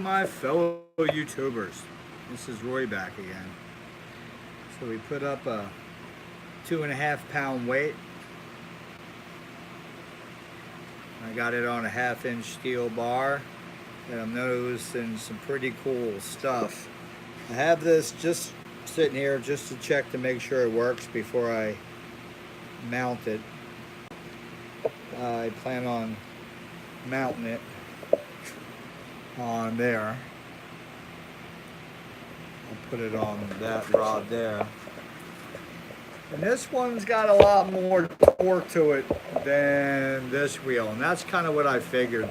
my fellow YouTubers. This is Roy back again. So we put up a 2.5 pound weight. I got it on a 1/2 inch steel bar, and I'm noticing some pretty cool stuff. I have this just sitting here just to check to make sure it works before I mount it. I plan on mounting it on there. I'll put it on that rod there. And this one's got a lot more torque to it than this wheel, and that's kind of what I figured,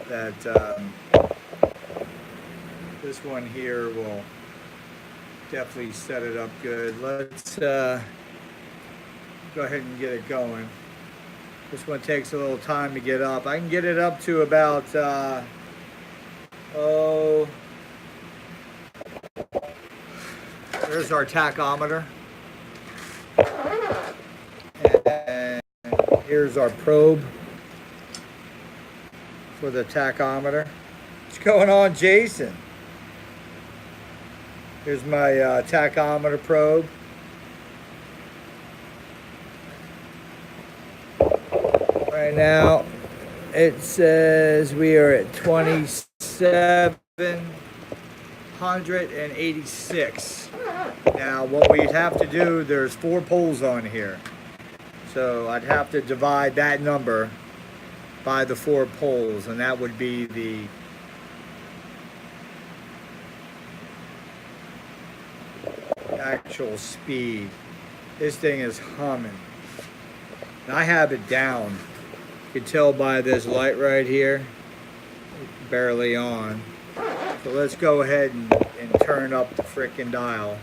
that this one here will definitely set it up good. Let's go ahead and get it going. This one takes a little time to get up. I can get it up to about there's our tachometer. And here's our probe for the tachometer. What's going on, Jason? Here's my tachometer probe. Right now, it says we are at 2786. Now, what we'd have to do, there's 4 poles on here. So I'd have to divide that number by the 4 poles, and that would be the actual speed. This thing is humming. And I have it down. You can tell by this light right here, barely on. So let's go ahead and turn up the frickin' dial.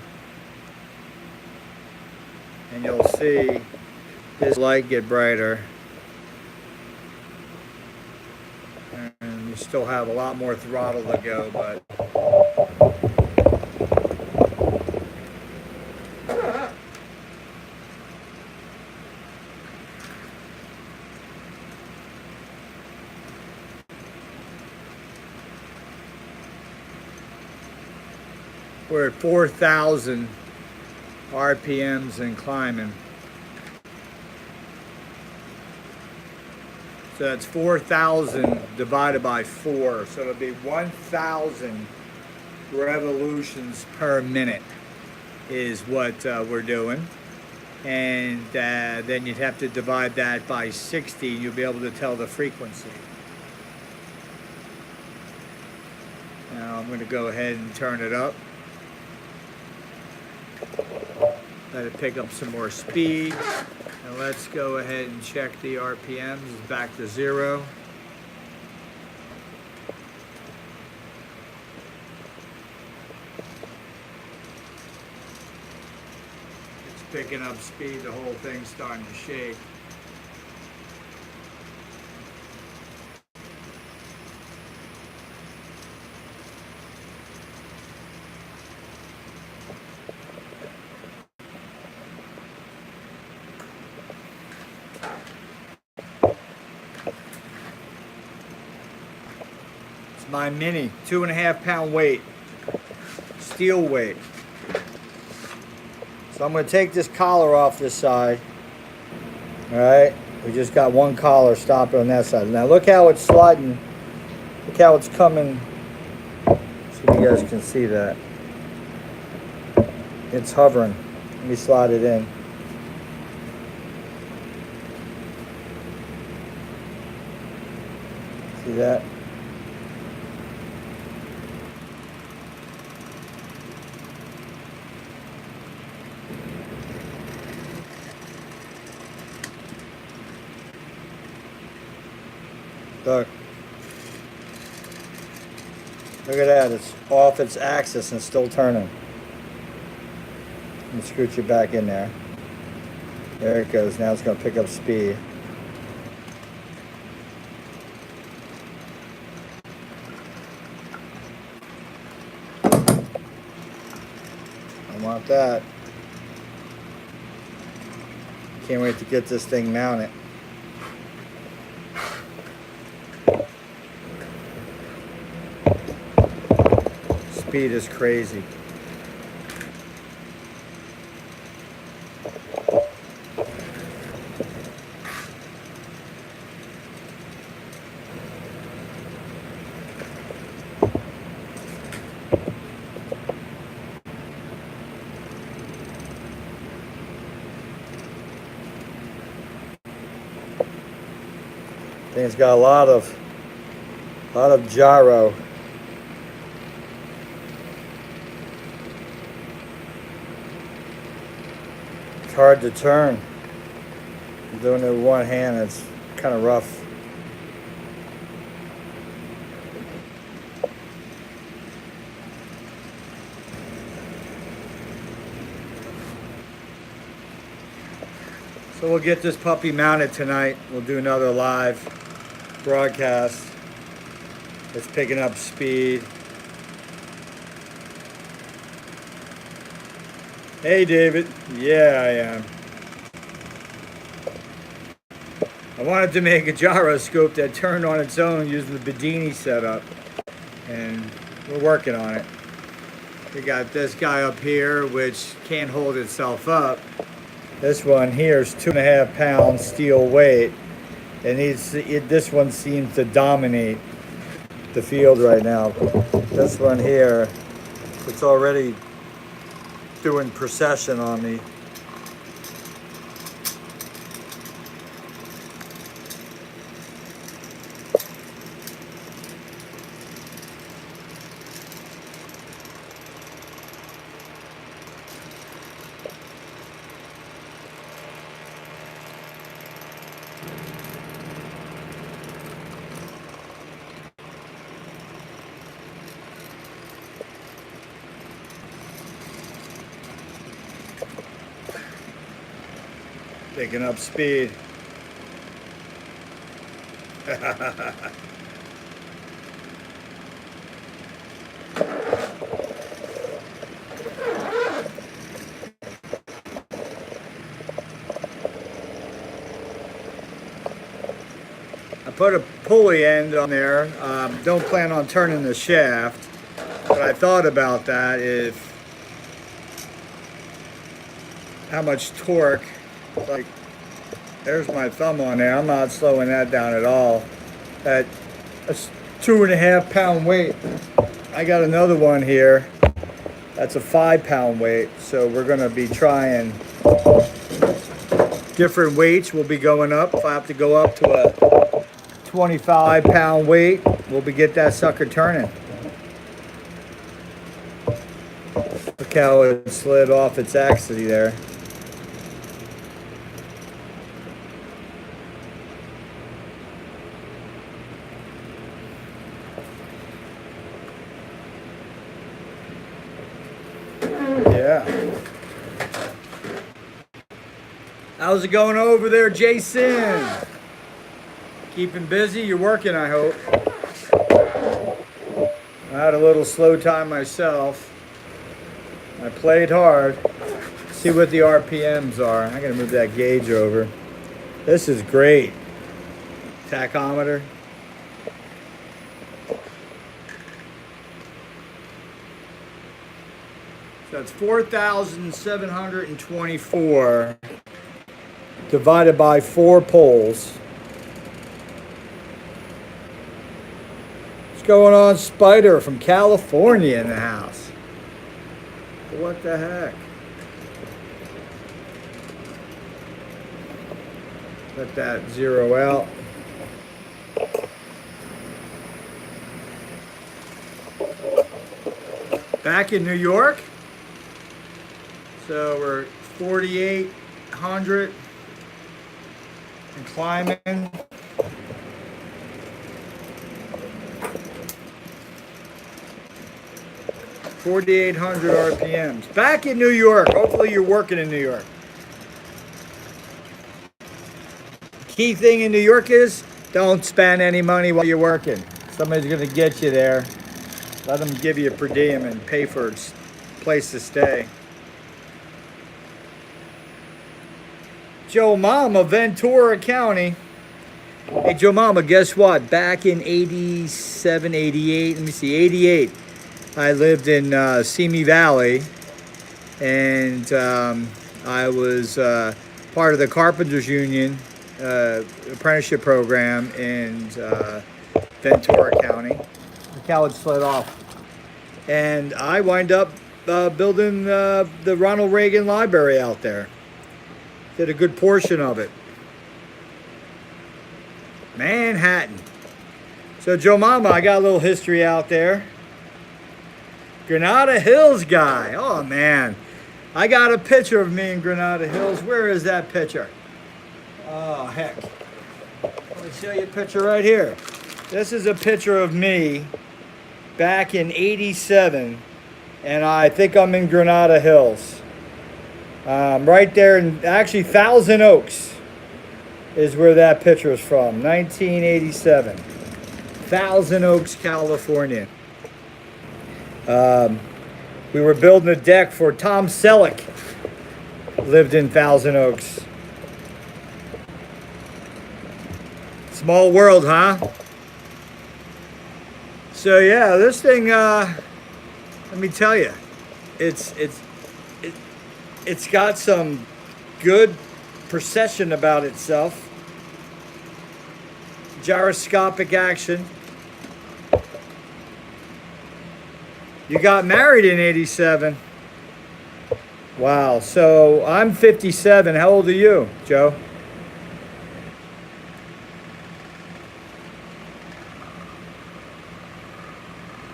And you'll see this light get brighter. And you still have a lot more throttle to go, but we're at 4,000 RPMs and climbing. So that's 4,000 divided by 4. So it'll be 1,000 revolutions per minute is what we're doing. And then you'd have to divide that by 60. You'll be able to tell the frequency. Now I'm going to go ahead and turn it up. Let it pick up some more speed. And let's go ahead and check the RPMs. It's back to 0. It's picking up speed. The whole thing's starting to shake. My mini 2.5 pound weight, steel weight. So I'm going to take this collar off this side. All right, we just got one collar stopping on that side. Now look how it's sliding. Look how it's coming. So you guys can see that. It's hovering. Let me slide it in. See that? Look at that, it's off its axis and still turning. And scoot you back in there. There it goes, now it's going to pick up speed. I want that. Can't wait to get this thing mounted. speed is crazy. I think it's got a lot of gyro. It's hard to turn. I'm doing it with one hand. It's kind of rough. So we'll get this puppy mounted tonight. We'll do another live broadcast. It's picking up speed. Hey David. Yeah, I am. I wanted to make a gyroscope that turned on its own using the Bedini setup, and we're working on it. We got this guy up here which can't hold itself up. This one here is 2.5 pounds steel weight, and this one seems to dominate the field right now. This one here, it's already doing procession on me. Picking up speed. I put a pulley end on there. Don't plan on turning the shaft, but I thought about that, if how much torque. Like, there's my thumb on there. I'm not slowing that down at all. That's 2.5 pound weight. I got another one here. That's a 5 pound weight. So we're gonna be trying different weights. We'll be going up. If I have to go up to a 25 pound weight, we'll get that sucker turning. Look how it slid off its axis there. Yeah. How's it going over there, Jason? Keeping busy? You're working, I hope. I had a little slow time myself. I played hard. See what the RPMs are. I gotta move that gauge over. This is great. Tachometer. So it's 4,724 divided by 4 poles. What's going on, Spider from California in the house? What the heck? Let that zero out. Back in New York. So we're 4,800 and climbing. $4,800 RPMs. Back in New York. Hopefully you're working in New York. Key thing in New York is don't spend any money while you're working. Somebody's going to get you there. Let them give you a per diem and pay for a place to stay. Joe Mama, Ventura County. Hey, Joe Mama, guess what? Back in 87, 88, let me see, 88. I lived in Simi Valley, and I was part of the Carpenters Union apprenticeship program in Ventura County. The cow had slid off. And I wind up building the Ronald Reagan Library out there. Did a good portion of it. Manhattan. So Joe Mama, I got a little history out there. Granada Hills guy. Oh man. I got a picture of me in Granada Hills. Where is that picture? Oh heck. Let me show you a picture right here. This is a picture of me back in '87, and I think I'm in Granada Hills. Right there in actually Thousand Oaks is where that picture is from. 1987. Thousand Oaks, California. We were building a deck for Tom Selleck. Lived in Thousand Oaks. Small world, huh? So yeah, this thing, let me tell you, it's got some good procession about itself. Gyroscopic action. You got married in '87. Wow, so I'm 57. How old are you, Joe?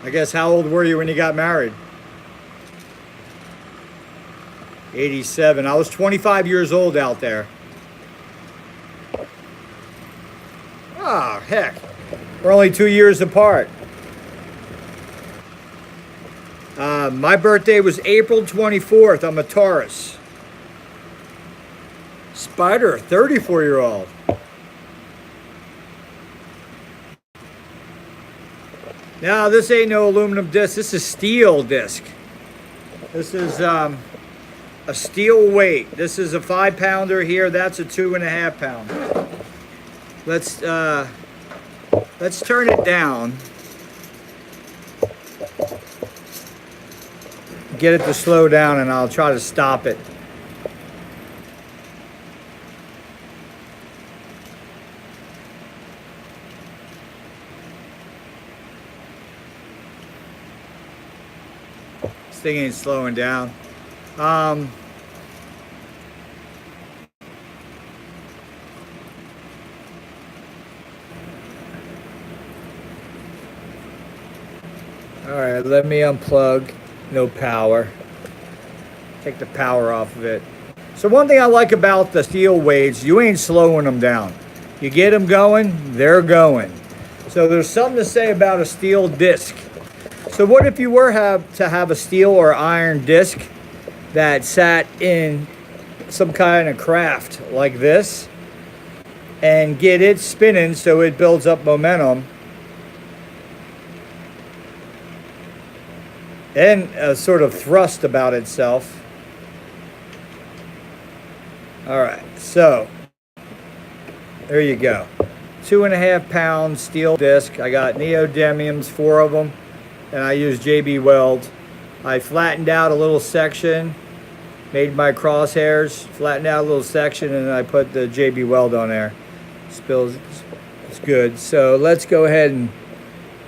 I guess how old were you when you got married? 87. I was 25 years old out there. Ah, heck. We're only 2 years apart. My birthday was April 24th. I'm a Taurus. Spider, 34-year-old. Now, this ain't no aluminum disc. This is steel disc. This is a steel weight. This is a 5-pounder here. That's a 2.5 pound. Let's turn it down. Get it to slow down, and I'll try to stop it. This thing ain't slowing down. All right, let me unplug. No power. Take the power off of it. So one thing I like about the steel weights, you ain't slowing them down. You get them going, they're going. So there's something to say about a steel disc. So what if you were to have a steel or iron disc that sat in some kind of craft like this and get it spinning so it builds up momentum and a sort of thrust about itself. All right, so there you go. 2.5 pound steel disc. I got neodymiums, 4 of them, and I use JB Weld. I flattened out a little section, made my crosshairs, flattened out a little section, and I put the JB Weld on there. Spills, it's good. So let's go ahead and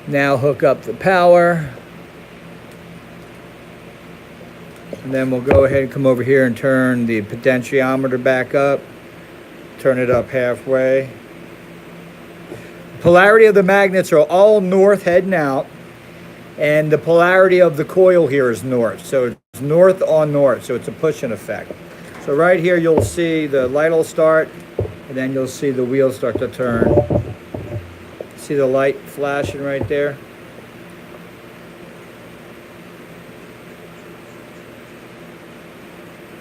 now hook up the power. And then we'll go ahead and come over here and turn the potentiometer back up. Turn it up halfway. Polarity of the magnets are all north heading out. And the polarity of the coil here is north. So it's north on north. So it's a pushing effect. So right here you'll see the light will start. And then you'll see the wheel start to turn. See the light flashing right there?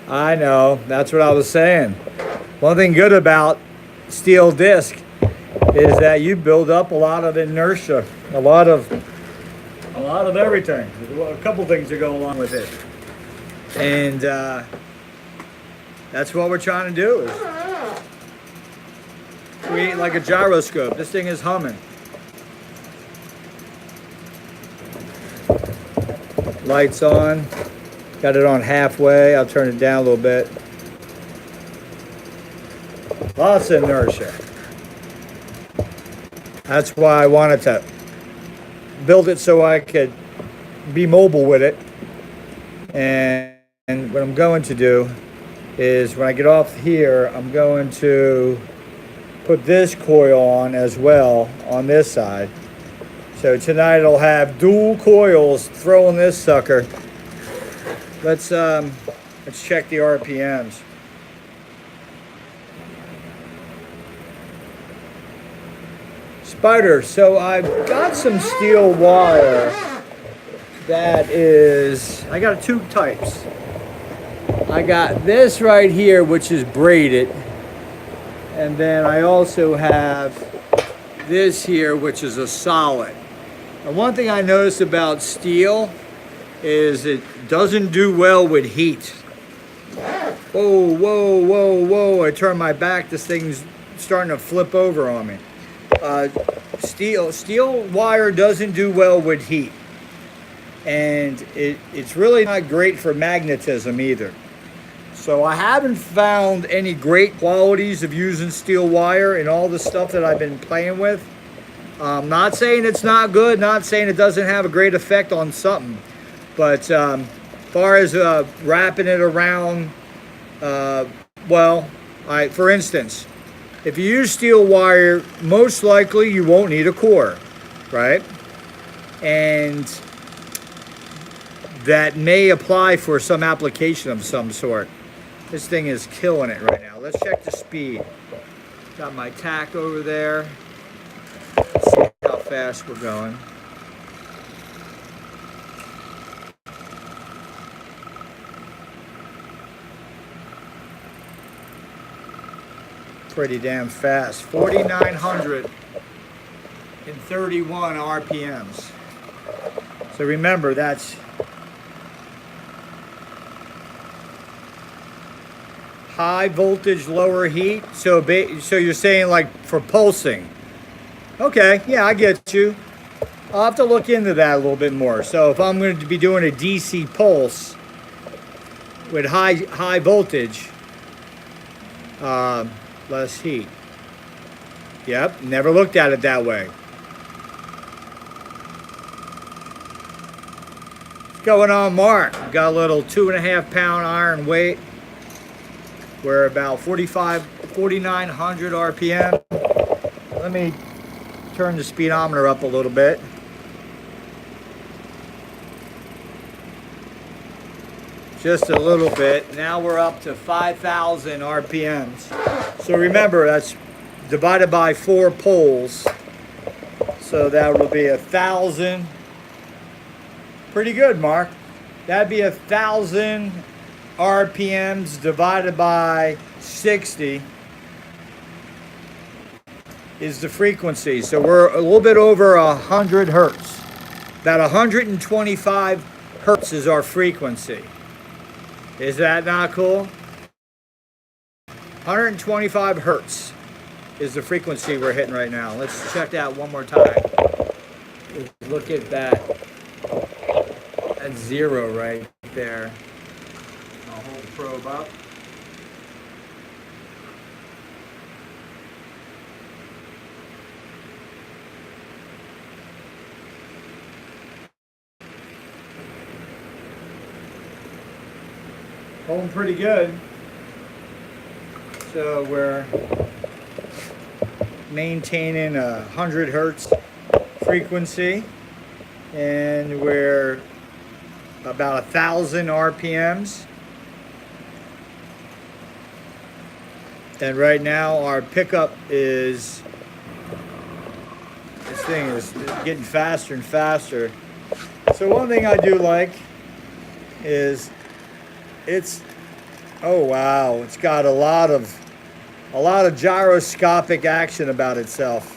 I know, that's what I was saying. One thing good about steel disc is that you build up a lot of inertia, a lot of everything. There's a couple things that go along with it. And that's what we're trying to do, is create like a gyroscope. This thing is humming. Lights on. Got it on halfway. I'll turn it down a little bit. Lots of inertia. That's why I wanted to build it so I could be mobile with it. And what I'm going to do is when I get off here, I'm going to put this coil on as well on this side. So tonight it'll have dual coils throwing this sucker. Let's check the RPMs. Spider, so I've got some steel wire that is, I got two types. I got this right here, which is braided. And then I also have this here, which is a solid. And one thing I noticed about steel is it doesn't do well with heat. Whoa, whoa, whoa, whoa. I turn my back, this thing's starting to flip over on me. Steel wire doesn't do well with heat. And it's really not great for magnetism either. So I haven't found any great qualities of using steel wire in all the stuff that I've been playing with. Not saying it's not good, not saying it doesn't have a great effect on something. But as far as wrapping it around, for instance, if you use steel wire, most likely you won't need a core, right? And that may apply for some application of some sort. This thing is killing it right now. Let's check the speed. Got my tack over there. Let's see how fast we're going. Pretty damn fast. 4,931 RPMs. So remember, that's high voltage, lower heat. So you're saying like for pulsing. Okay, yeah, I get you. I'll have to look into that a little bit more. So if I'm going to be doing a DC pulse with high voltage, less heat. Yep, never looked at it that way. What's going on, Mark? Got a little 2.5 pound iron weight. We're about 4,900 RPM. Let me turn the speedometer up a little bit. Just a little bit. Now we're up to 5,000 RPMs. So remember, that's divided by 4 poles. So that will be 1,000. Pretty good, Mark. That'd be 1,000 RPMs divided by 60 is the frequency. So we're a little bit over 100 hertz. About 125 hertz is our frequency. Is that not cool? 125 hertz is the frequency we're hitting right now. Let's check that one more time. Look at that. That's 0 right there. I'll hold the probe up. Holding pretty good. So we're maintaining 100 hertz frequency, and we're about 1,000 RPMs. And right now our pickup is, this thing is getting faster and faster. So one thing I do like is oh wow, it's got a lot of gyroscopic action about itself.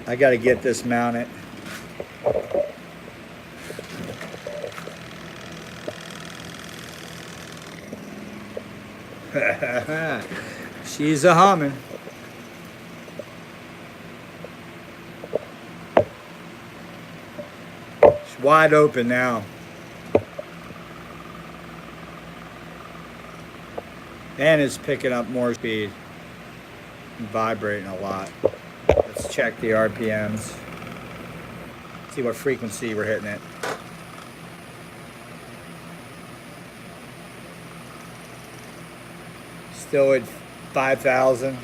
I got to get this mounted. She's a humming. She's wide open now. And it's picking up more speed and vibrating a lot. Let's check the RPMs. See what frequency we're hitting it. Still at 5,000.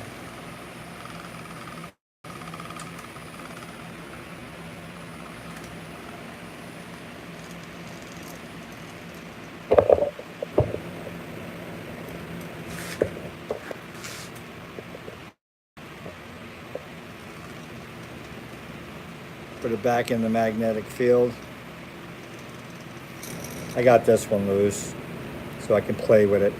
Put it back in the magnetic field. I got this one loose so I can play with it.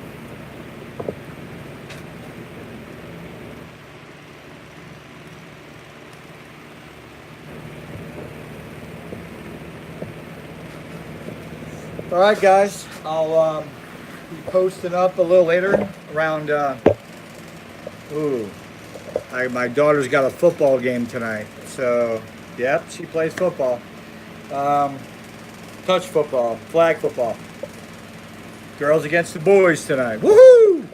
All right, guys, I'll be posting up a little later around, my daughter's got a football game tonight, so, yep, she plays football. Touch football, flag football. Girls against the boys tonight, woohoo!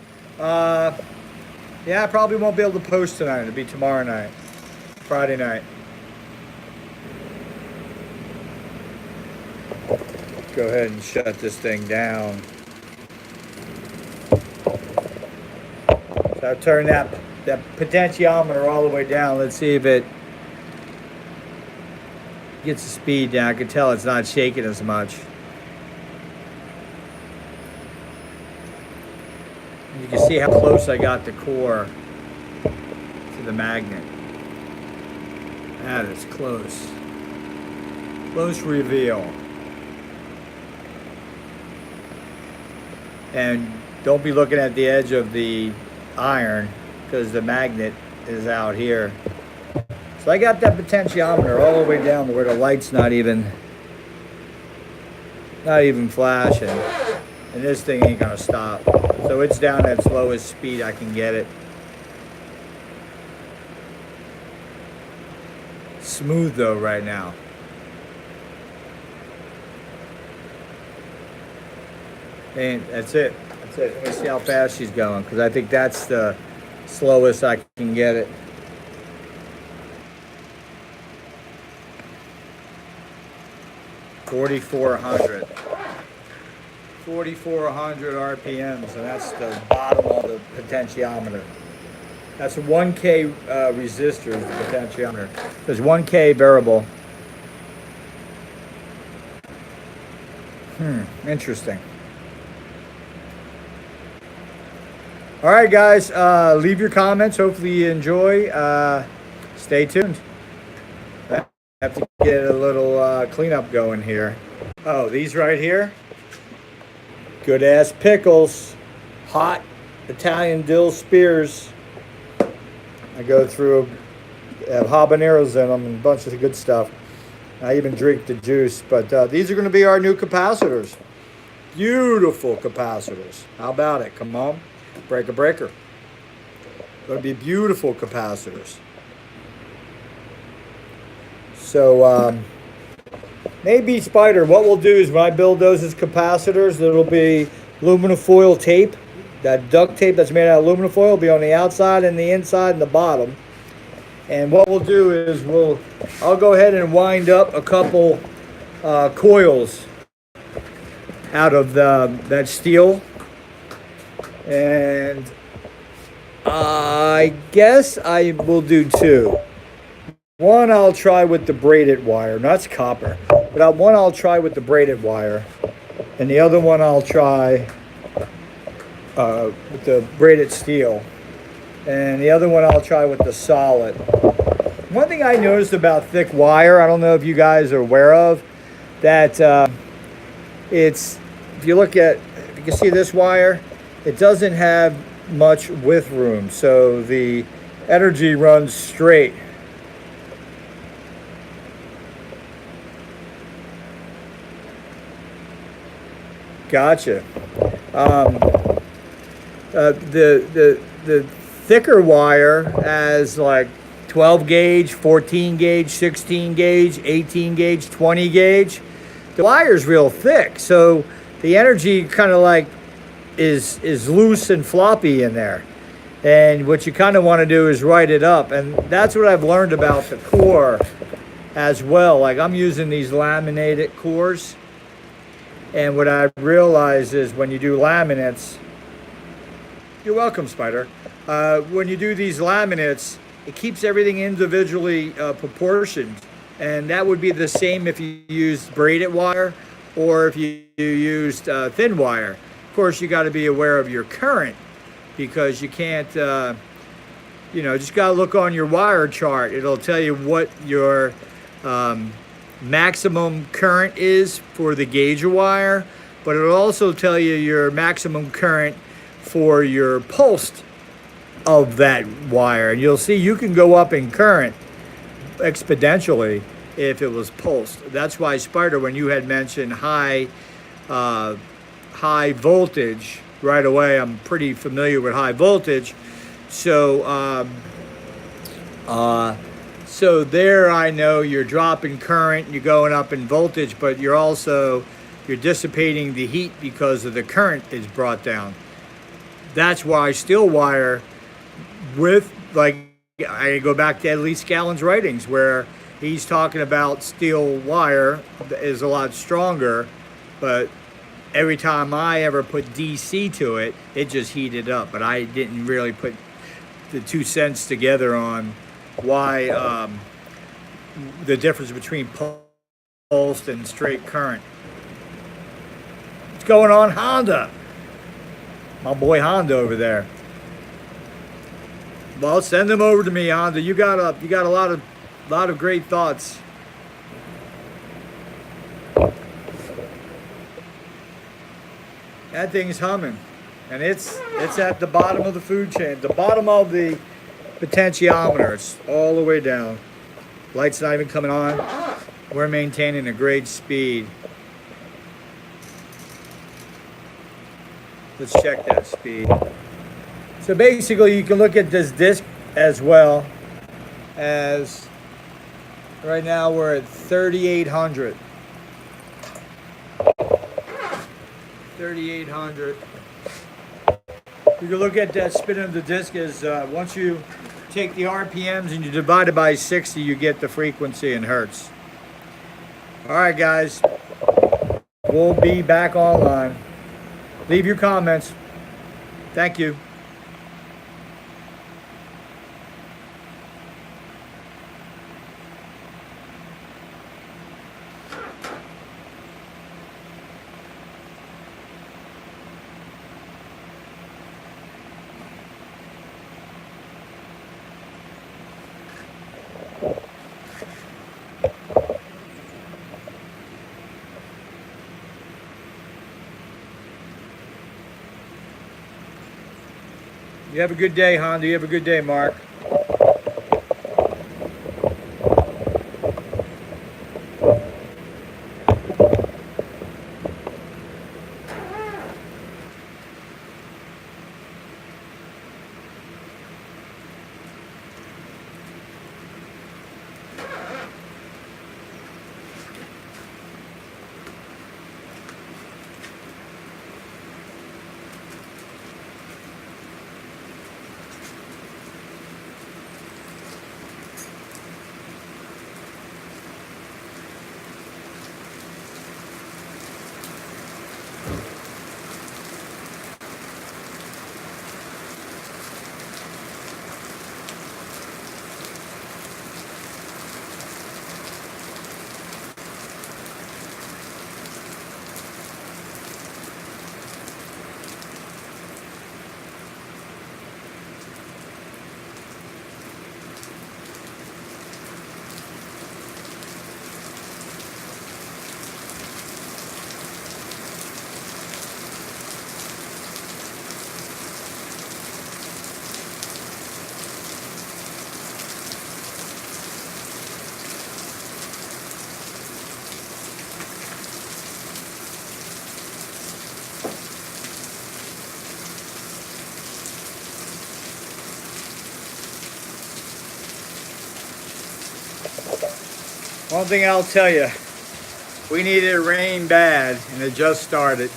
Yeah, I probably won't be able to post tonight, it'll be tomorrow night, Friday night. Go ahead and shut this thing down. So I've turned that potentiometer all the way down. Let's see if it gets the speed down. I can tell it's not shaking as much. You can see how close I got the core to the magnet. That is close. Close reveal. And don't be looking at the edge of the iron because the magnet is out here. So I got that potentiometer all the way down to where the light's not even flashing. And this thing ain't gonna stop. So it's down at its lowest speed I can get it. Smooth though right now. And that's it. That's it. Let me see how fast she's going, because I think that's the slowest I can get it. $4,400 RPMs, and that's the bottom of the potentiometer. That's a 1K resistor, the potentiometer. There's 1K variable. Interesting. All right, guys, leave your comments. Hopefully you enjoy. Stay tuned. I have to get a little cleanup going here. Oh, these right here. Good ass pickles. Hot Italian dill spears. I go through, have habaneros in them and a bunch of good stuff. I even drink the juice. But these are going to be our new capacitors. Beautiful capacitors. How about it? Come on. Breaker, breaker. Going to be beautiful capacitors. So, maybe Spider, what we'll do is when I build those as capacitors, it'll be aluminum foil tape. That duct tape that's made out of aluminum foil will be on the outside and the inside and the bottom. And what we'll do is I'll go ahead and wind up a couple coils out of that steel. And I guess I will do two. One I'll try with the braided wire. That's copper. But one I'll try with the braided wire. And the other one I'll try with the braided steel. And the other one I'll try with the solid. One thing I noticed about thick wire, I don't know if you guys are aware of, that if you can see this wire, it doesn't have much width room, so the energy runs straight. Gotcha. The thicker wire as like 12 gauge, 14 gauge, 16 gauge, 18 gauge, 20 gauge. The wire's real thick, so the energy kind of like is loose and floppy in there. And what you kind of want to do is write it up. And that's what I've learned about the core as well. Like I'm using these laminated cores. And what I realized is when you do laminates, you're welcome, Spider. When you do these laminates, it keeps everything individually proportioned. And that would be the same if you used braided wire or if you used thin wire. Of course, you got to be aware of your current, because you can't, just got to look on your wire chart. It'll tell you what your maximum current is for the gauge wire, but it'll also tell you your maximum current for your pulse of that wire. And you'll see you can go up in current exponentially if it was pulsed. That's why, Spider, when you had mentioned high voltage, right away, I'm pretty familiar with high voltage. So, so there I know you're dropping current, you're going up in voltage, but you're dissipating the heat because of the current is brought down. That's why steel wire with, like, I go back to Leedskalnin's writings where he's talking about steel wire is a lot stronger, but every time I ever put DC to it, it just heated up. But I didn't really put the 2 cents together on why the difference between pulsed and straight current. What's going on, Honda? My boy Honda over there. Well, send them over to me, Honda. You got a lot of great thoughts. That thing's humming, and it's at the bottom of the food chain, the bottom of the potentiometer. It's all the way down. Light's not even coming on. We're maintaining a great speed. Let's check that speed. So basically, you can look at this disc as well as right now we're at 3,800. 3,800. You can look at that spin of the disc as once you take the RPMs and you divide it by 60, you get the frequency in hertz. All right, guys, we'll be back online. Leave your comments. Thank you. You have a good day, Honda. You have a good day, Mark. One thing I'll tell you, we needed rain bad, and it just started.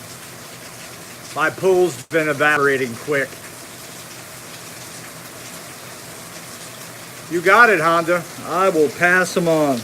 My pool's been evaporating quick. You got it, Honda. I will pass them on.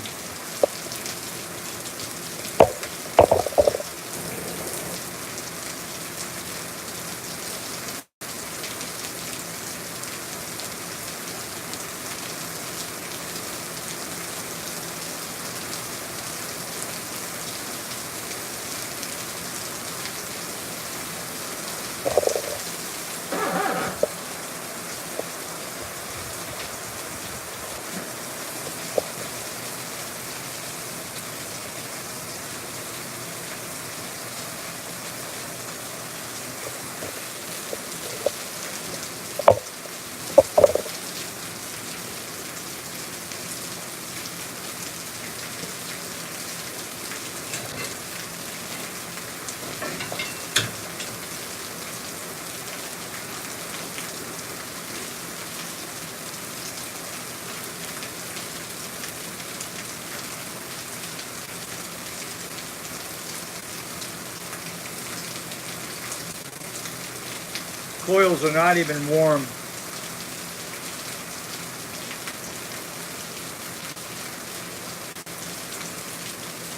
Coils are not even warm.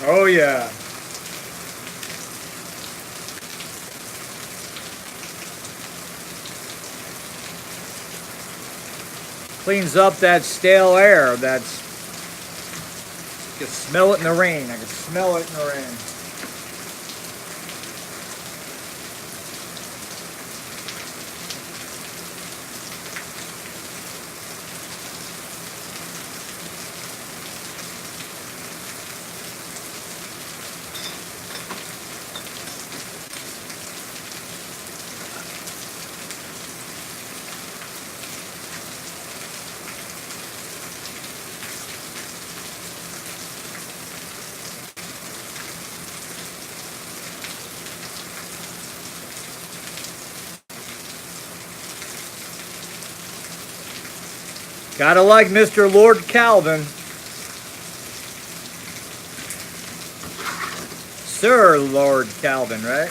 Oh yeah. Cleans up that stale air that's, you can smell it in the rain. I can smell it in the rain. Gotta like Mr. Lord Calvin. Sir Lord Calvin, right?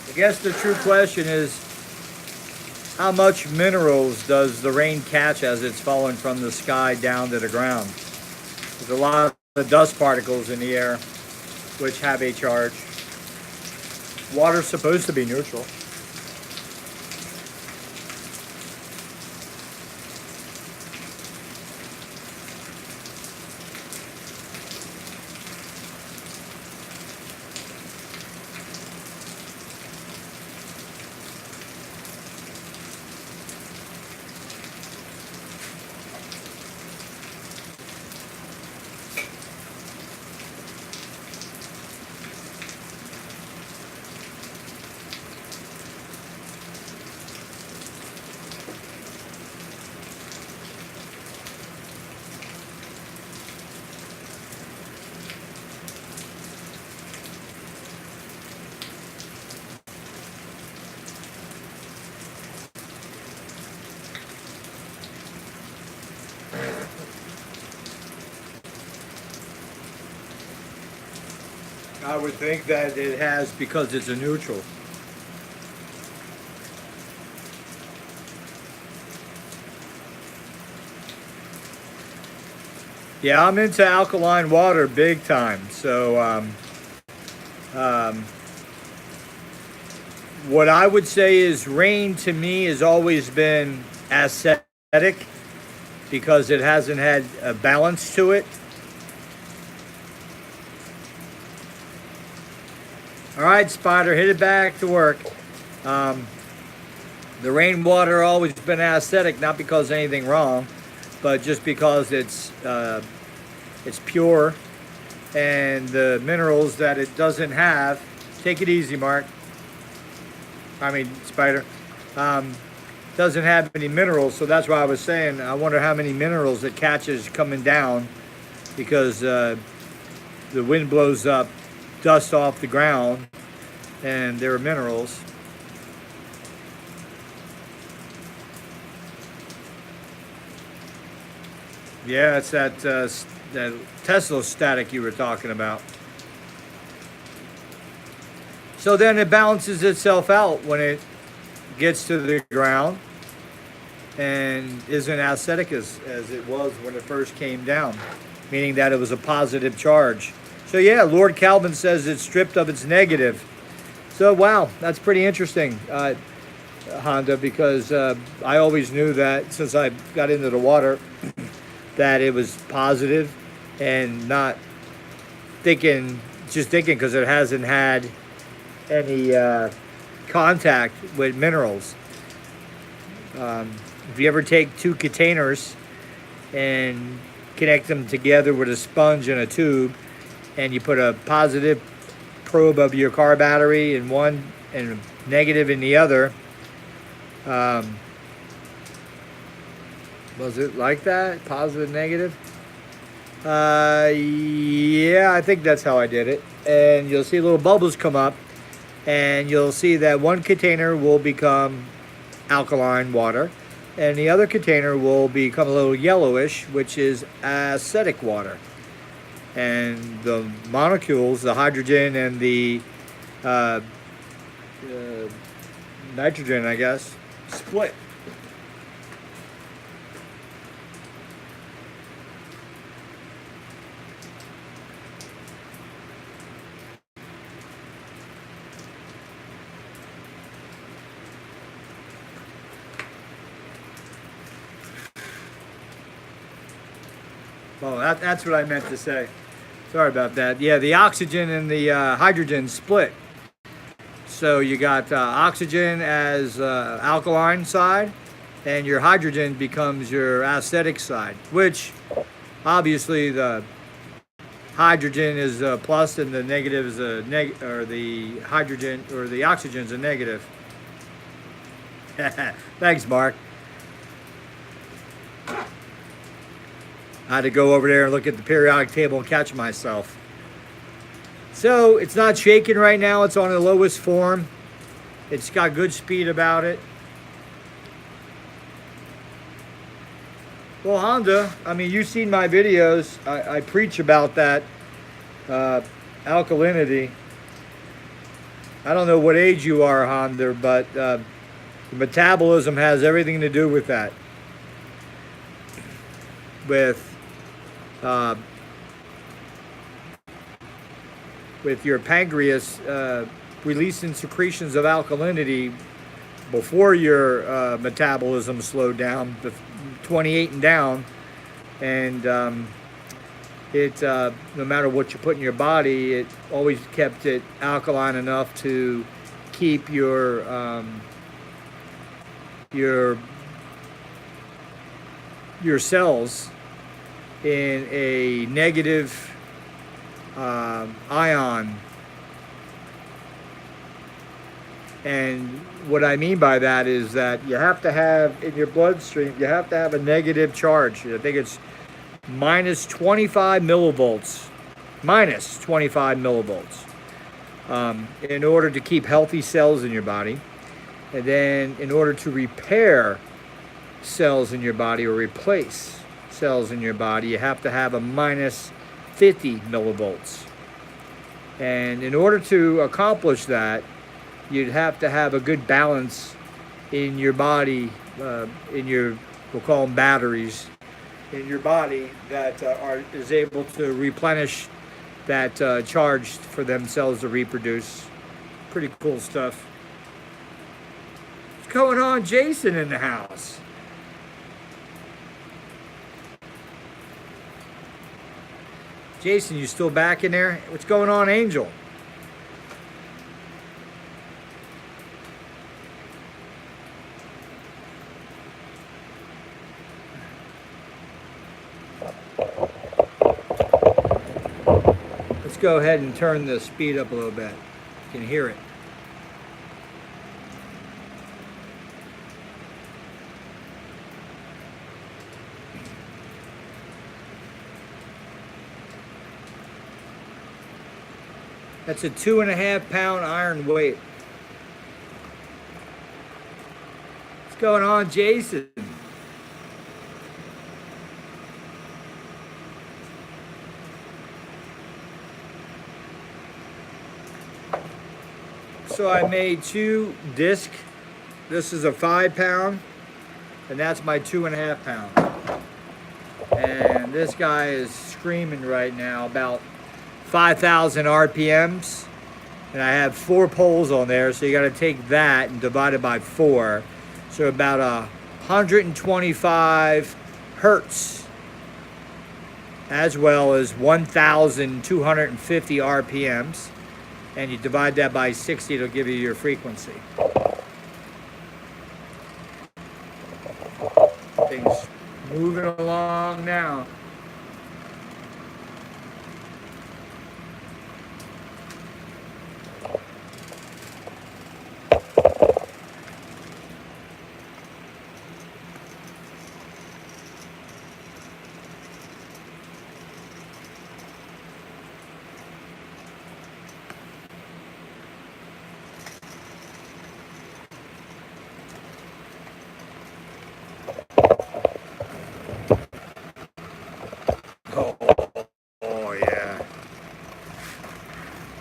I guess the true question is, how much minerals does the rain catch as it's falling from the sky down to the ground? There's a lot of dust particles in the air which have a charge. Water's supposed to be neutral. I would think that it has because it's a neutral. Yeah, I'm into alkaline water big time. So what I would say is rain to me has always been aesthetic because it hasn't had a balance to it. All right, Spider, hit it back to work. The rainwater always been aesthetic, not because anything wrong, but just because it's pure, and the minerals that it doesn't have. Take it easy, Mark. I mean, Spider. doesn't have any minerals, so that's why I was saying I wonder how many minerals it catches coming down, because the wind blows up dust off the ground and there are minerals. Yeah, it's that Tesla static you were talking about. So then it balances itself out when it gets to the ground and isn't as acidic as it was when it first came down, meaning that it was a positive charge. So yeah, Lord Kelvin says it's stripped of its negative. So wow, that's pretty interesting, Honda, because I always knew that since I got into the water that it was positive, and not thinking, just thinking because it hasn't had any contact with minerals. If you ever take two containers and connect them together with a sponge and a tube, and you put a positive probe of your car battery in one and a negative in the other, was it like that? Positive, negative? Yeah, I think that's how I did it. And you'll see little bubbles come up, and you'll see that one container will become alkaline water, and the other container will become a little yellowish, which is acidic water. And the molecules, the hydrogen and the nitrogen, I guess, split. Oh, that's what I meant to say. Sorry about that. Yeah, the oxygen and the hydrogen split. So you got oxygen as alkaline side, and your hydrogen becomes your acidic side, which obviously the hydrogen is a plus and the negative is a or the hydrogen or the oxygen is a negative. Thanks, Mark. I had to go over there and look at the periodic table and catch myself. So it's not shaking right now. It's on the lowest form. It's got good speed about it. Well, Honda, I mean, you've seen my videos. I preach about that alkalinity. I don't know what age you are, Honda, but the metabolism has everything to do with that. With your pancreas releasing secretions of alkalinity before your metabolism slowed down, 28 and down, and no matter what you put in your body, it always kept it alkaline enough to keep your cells in a negative ion. And what I mean by that is that you have to have in your bloodstream, you have to have a negative charge. I think it's minus 25 millivolts, in order to keep healthy cells in your body. And then in order to repair cells in your body or replace cells in your body, you have to have a minus 50 millivolts. And in order to accomplish that, you'd have to have a good balance in your body, in your, we'll call them batteries, in your body that is able to replenish that charge for themselves to reproduce. Pretty cool stuff. What's going on, Jason, in the house? Jason, you still back in there? What's going on, Angel? Let's go ahead and turn the speed up a little bit. You can hear it. That's a 2.5 pound iron weight. What's going on, Jason? So I made 2 discs. This is a 5 pound, and that's my 2.5 pound. And this guy is screaming right now about 5,000 RPMs. And I have 4 poles on there, so you got to take that and divide it by 4. So about 125 hertz, as well as 1,250 RPMs. And you divide that by 60, it'll give you your frequency. Things moving along now. Oh yeah.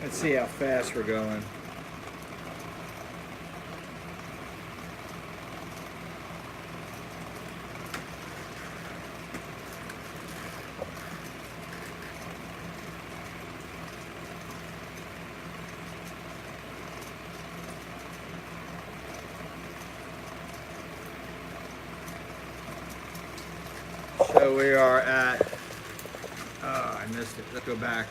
Let's see how fast we're going. So we are at, I missed it, let's go back.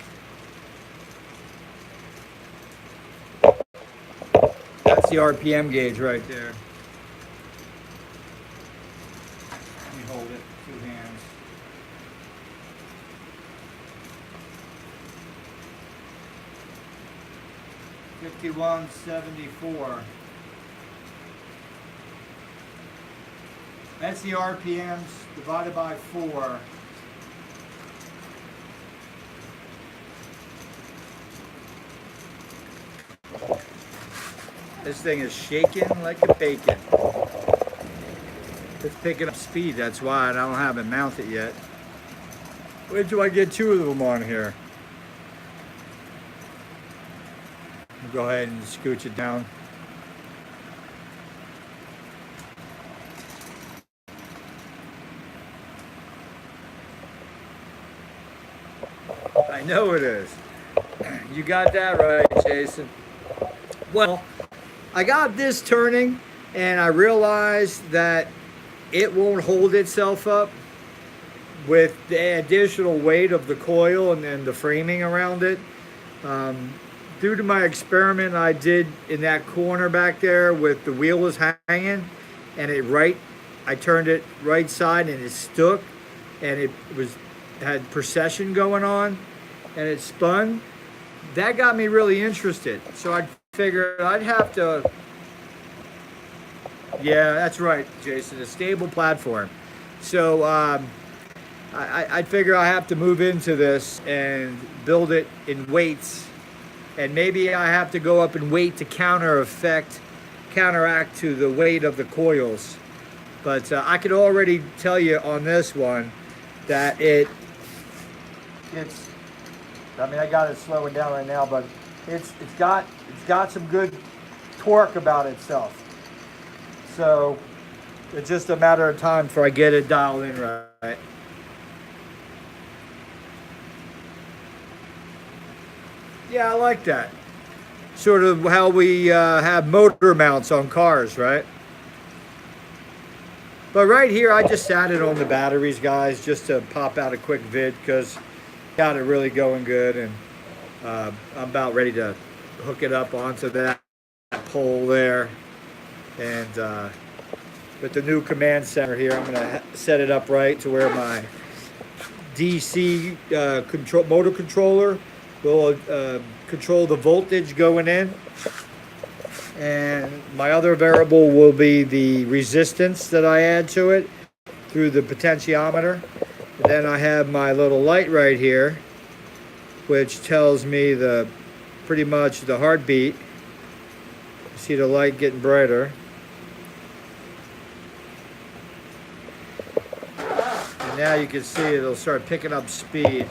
That's the RPM gauge right there. Let me hold it, 2 hands. $51.74. That's the RPMs divided by 4. This thing is shaking like a bacon. It's picking up speed, that's why I don't have it mounted yet. Where do I get 2 of them on here? I'll go ahead and scooch it down. I know it is. You got that right, Jason. Well, I got this turning and I realized that it won't hold itself up with the additional weight of the coil and then the framing around it. Due to my experiment I did in that corner back there with the wheel was hanging and I turned it right side and it stuck and it had precession going on and it spun. That got me really interested. So I figured I'd have to, yeah, that's right, Jason, a stable platform. So I figure I have to move into this and build it in weights. And maybe I have to go up in weight to counteract to the weight of the coils. But I could already tell you on this one that it's, I mean, I got it slowing down right now, but it's got some good torque about itself. So it's just a matter of time before I get it dialed in right. Yeah, I like that. Sort of how we have motor mounts on cars, right? But right here, I just sat it on the batteries, guys, just to pop out a quick vid because got it really going good, and I'm about ready to hook it up onto that pole there. And with the new command center here, I'm gonna set it up right to where my DC motor controller will control the voltage going in. And my other variable will be the resistance that I add to it through the potentiometer. Then I have my little light right here, which tells me the pretty much the heartbeat. You see the light getting brighter. And now you can see it'll start picking up speed.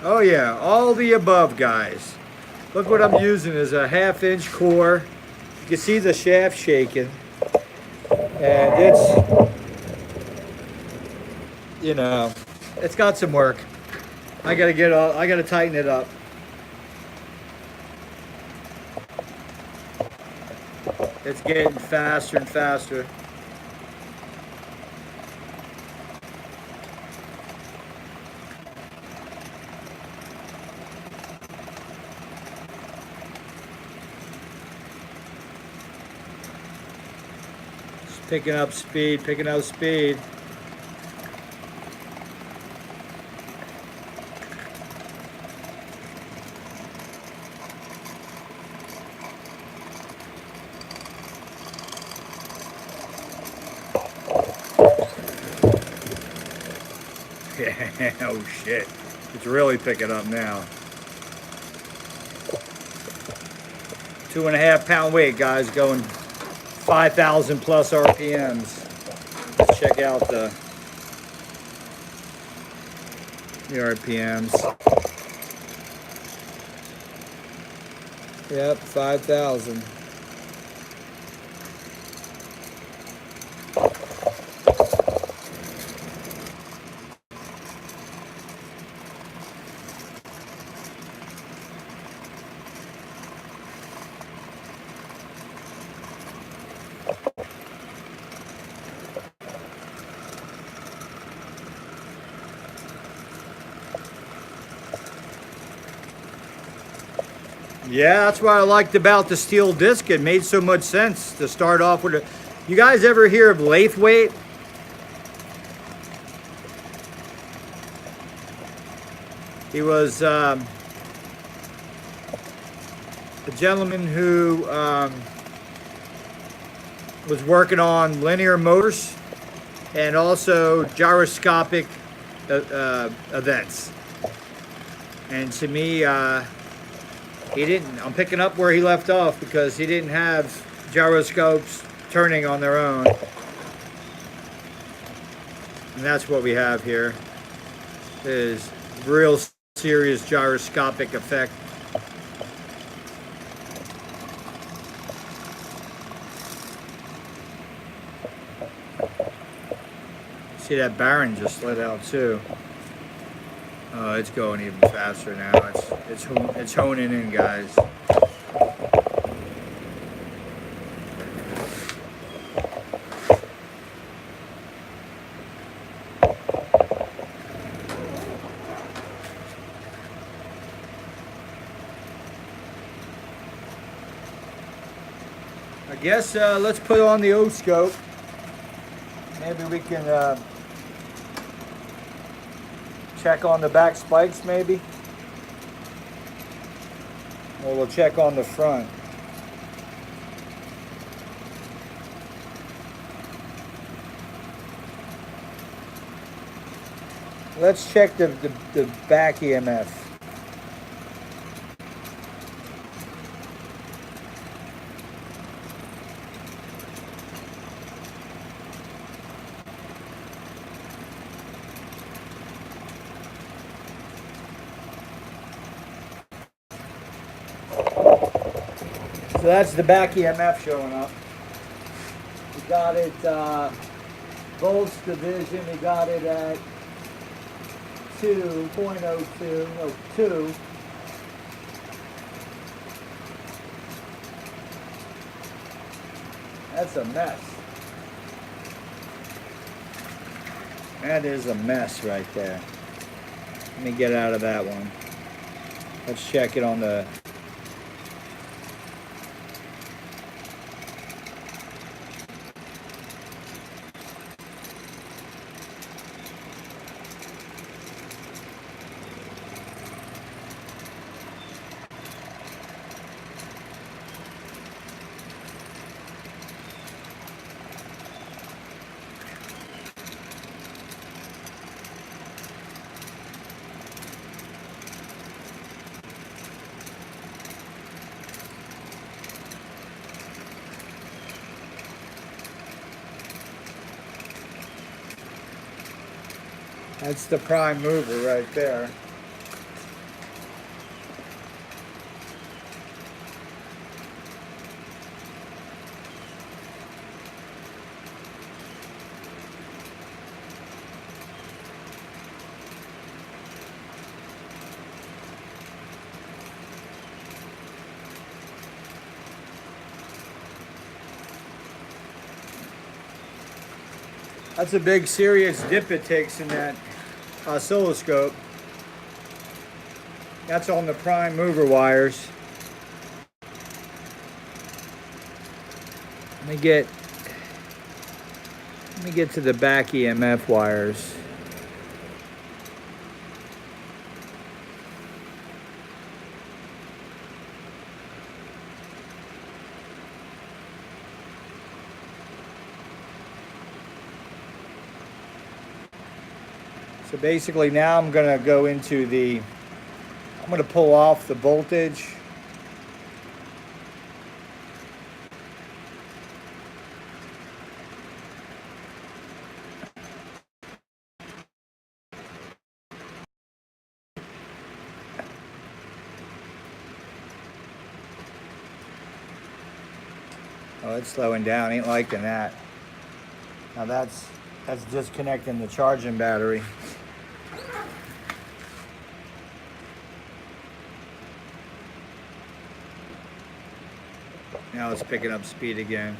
Oh yeah, all the above, guys. Look what I'm using is a 1/2-inch core. You can see the shaft shaking. And it's, you know, it's got some work. I gotta tighten it up. It's getting faster and faster. Picking up speed, picking up speed. Yeah, oh shit. It's really picking up now. 2.5 pound weight, guys, going 5,000 plus RPMs. Let's check out the RPMs. Yep, 5,000. Yeah, that's what I liked about the steel disc. It made so much sense to start off with. You guys ever hear of lathe weight? He was a gentleman who was working on linear motors and also gyroscopic events. And to me, he didn't, I'm picking up where he left off because he didn't have gyroscopes turning on their own. And that's what we have here, is real serious gyroscopic effect. See that Baron just let out too. Oh, it's going even faster now. It's honing in, guys. I guess let's put on the O-scope. Maybe we can check on the back spikes, maybe. Or we'll check on the front. Let's check the back EMF. So that's the back EMF showing up. We got it, volts division, we got it at 2.02, no, 2. That's a mess. That is a mess right there. Let me get out of that one. Let's check it on the... That's the prime mover right there. That's a big serious dip it takes in that oscilloscope. That's on the prime mover wires. Let me get to the back EMF wires. So basically now I'm going to go into I'm going to pull off the voltage. Oh, it's slowing down. Ain't liking that. Now that's disconnecting the charging battery. Now it's picking up speed again.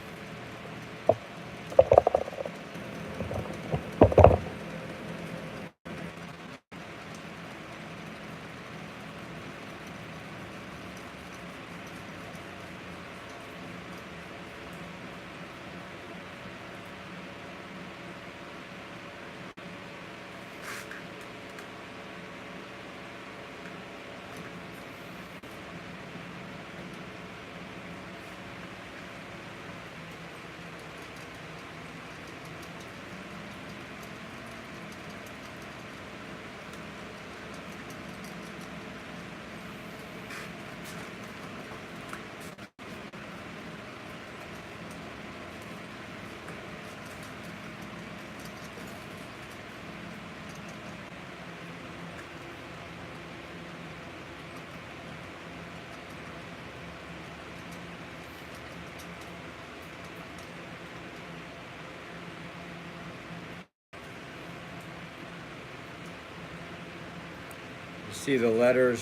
You see the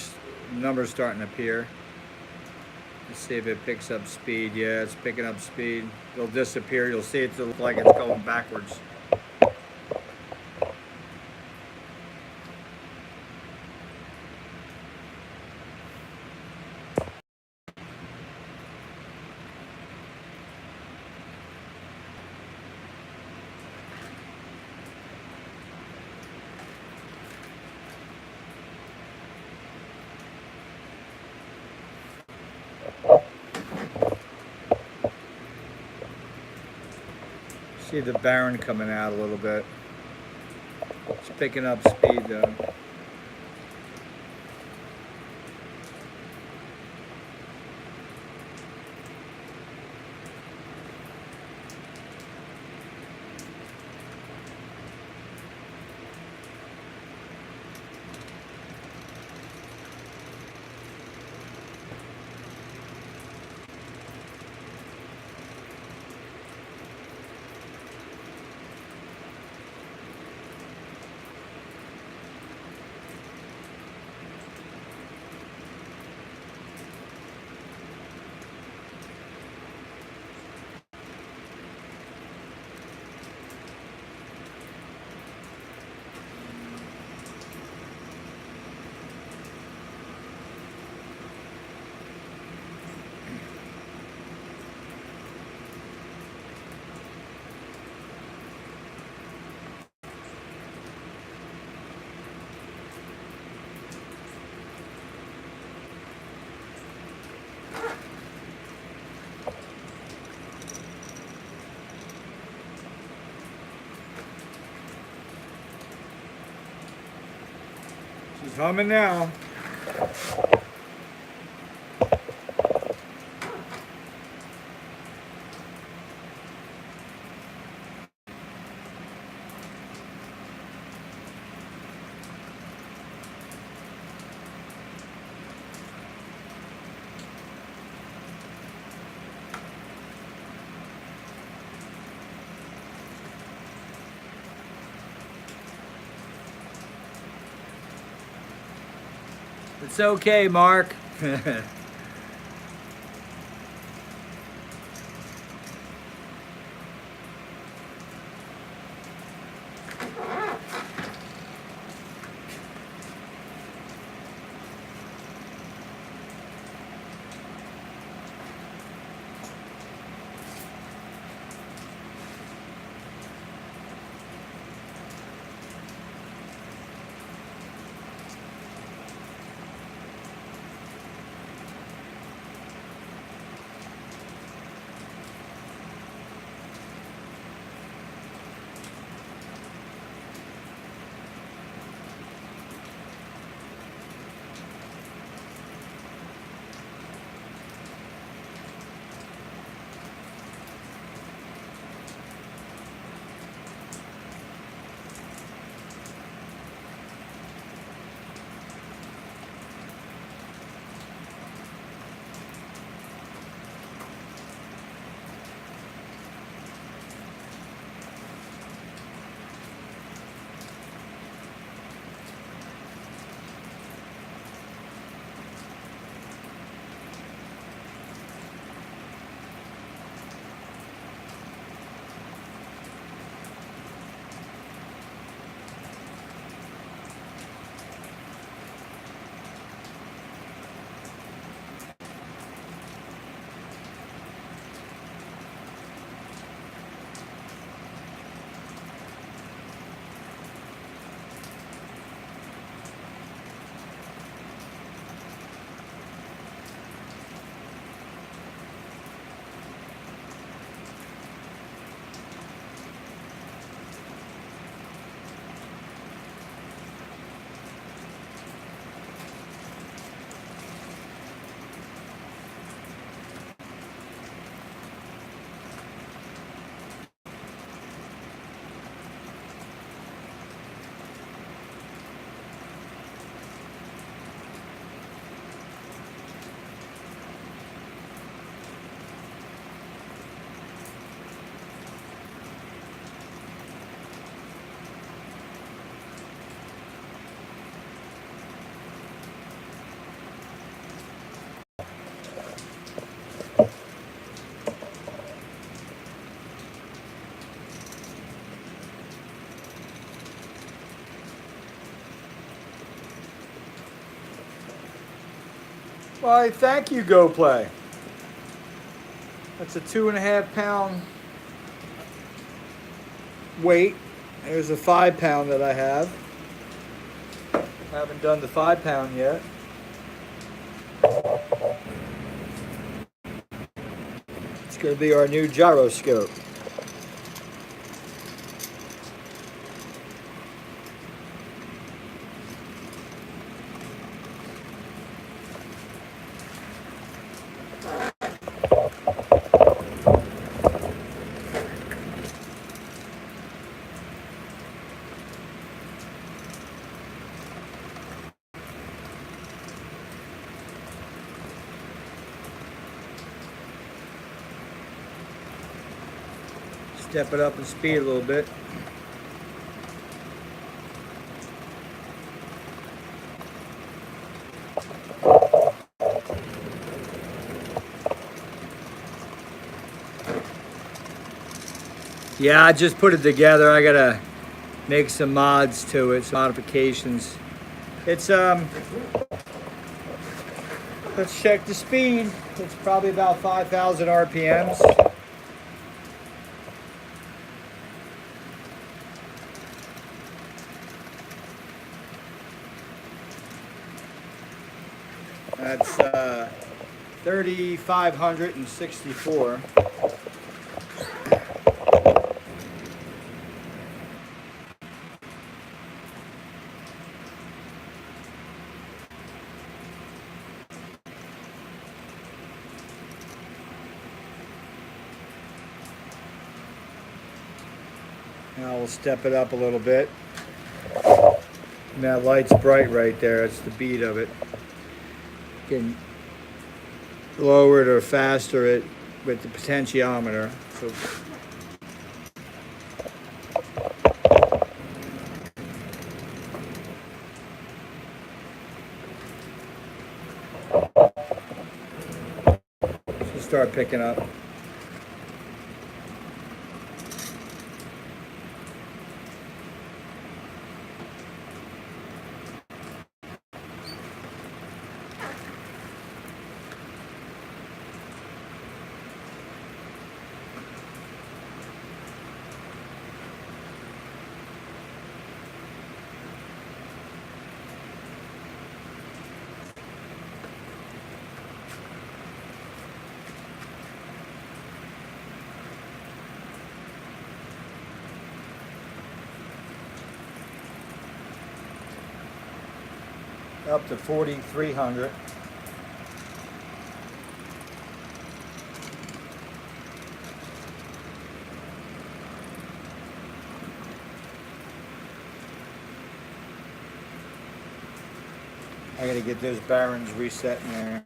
numbers starting to appear. Let's see if it picks up speed. Yeah, it's picking up speed. It'll disappear. You'll see it look like it's going backwards. See the barren coming out a little bit. It's picking up speed though. She's humming now. It's okay, Mark. Why, thank you, Go Play. That's a 2.5 pound weight. There's a 5 pound that I have. Haven't done the 5 pound yet. It's going to be our new gyroscope. Step it up in speed a little bit. Yeah, I just put it together. I gotta make some mods to it, some modifications. It's let's check the speed. It's probably about 5,000 RPMs. That's 3,564. Now we'll step it up a little bit. And that light's bright right there. It's the beat of it. You can lower it or faster it with the potentiometer. So start picking up. Up to 4,300. I gotta get those bearings reset in there.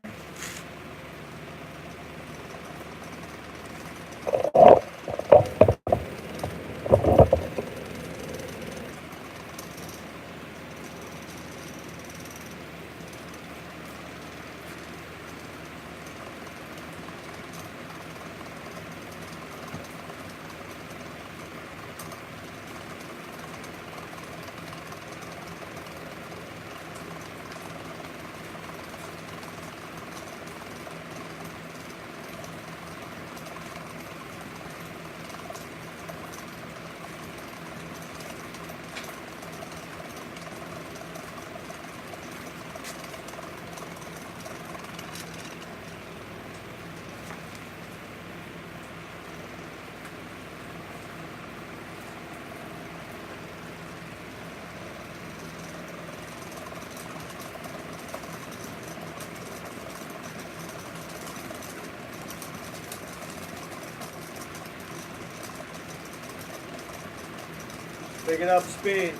Picking up speed.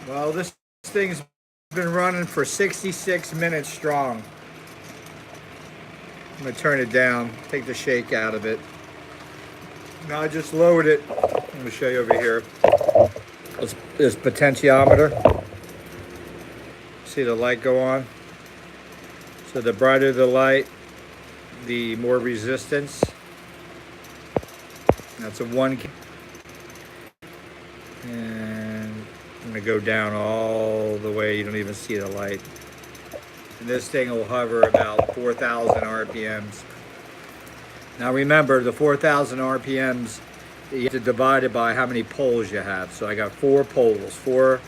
Well, this thing's been running for 66 minutes strong. I'm gonna turn it down, take the shake out of it. Now I just lowered it. I'm going to show you over here. This potentiometer. See the light go on? So the brighter the light, the more resistance. That's a 1. And I'm going to go down all the way. You don't even see the light. And this thing will hover about 4,000 RPMs. Now remember, the 4,000 RPMs, you have to divide it by how many poles you have. So I got 4 poles, 4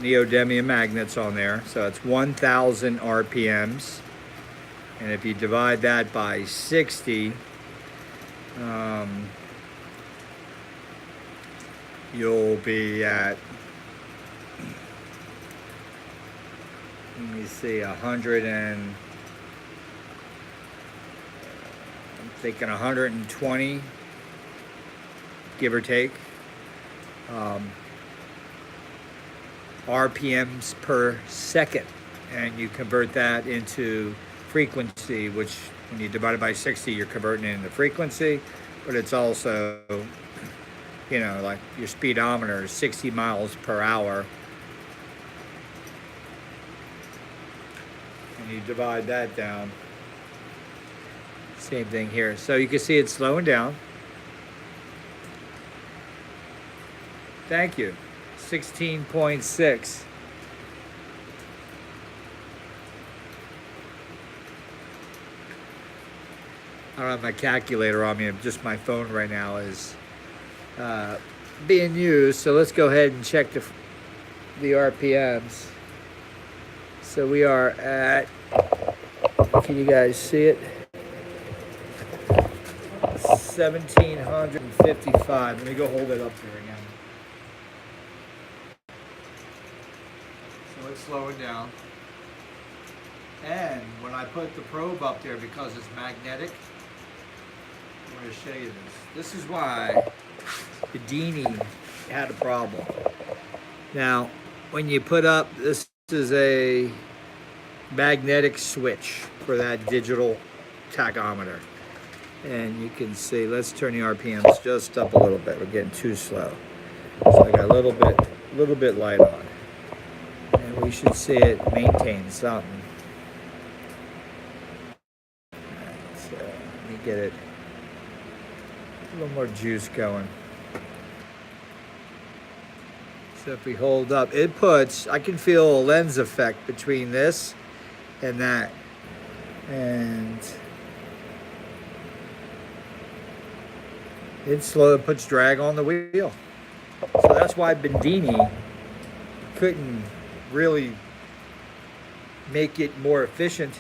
neodymium magnets on there. So it's 1,000 RPMs. And if you divide that by 60, you'll be at, let me see, 100 and, I'm thinking 120, give or take, RPMs per second. And you convert that into frequency, which when you divide it by 60, you're converting it into frequency, but it's also, you know, like your speedometer is 60 miles per hour. And you divide that down. Same thing here. So you can see it's slowing down. Thank you. 16.6. I don't have my calculator on me. Just my phone right now is being used. So let's go ahead and check the RPMs. So we are at, can you guys see it? 1,755. Let me go hold it up there again. So it's slowing down. And when I put the probe up there, because it's magnetic, I'm going to show you this. This is why the Dini had a problem. Now, when you put up, this is a magnetic switch for that digital tachometer. And you can see, let's turn the RPMs just up a little bit. We're getting too slow. So I got a little bit light on. And we should see it maintain something. Alright, so let me get it a little more juice going. So if we hold up, it puts, I can feel a lens effect between this and that. And it's slow, it puts drag on the wheel. So that's why Bendini couldn't really make it more efficient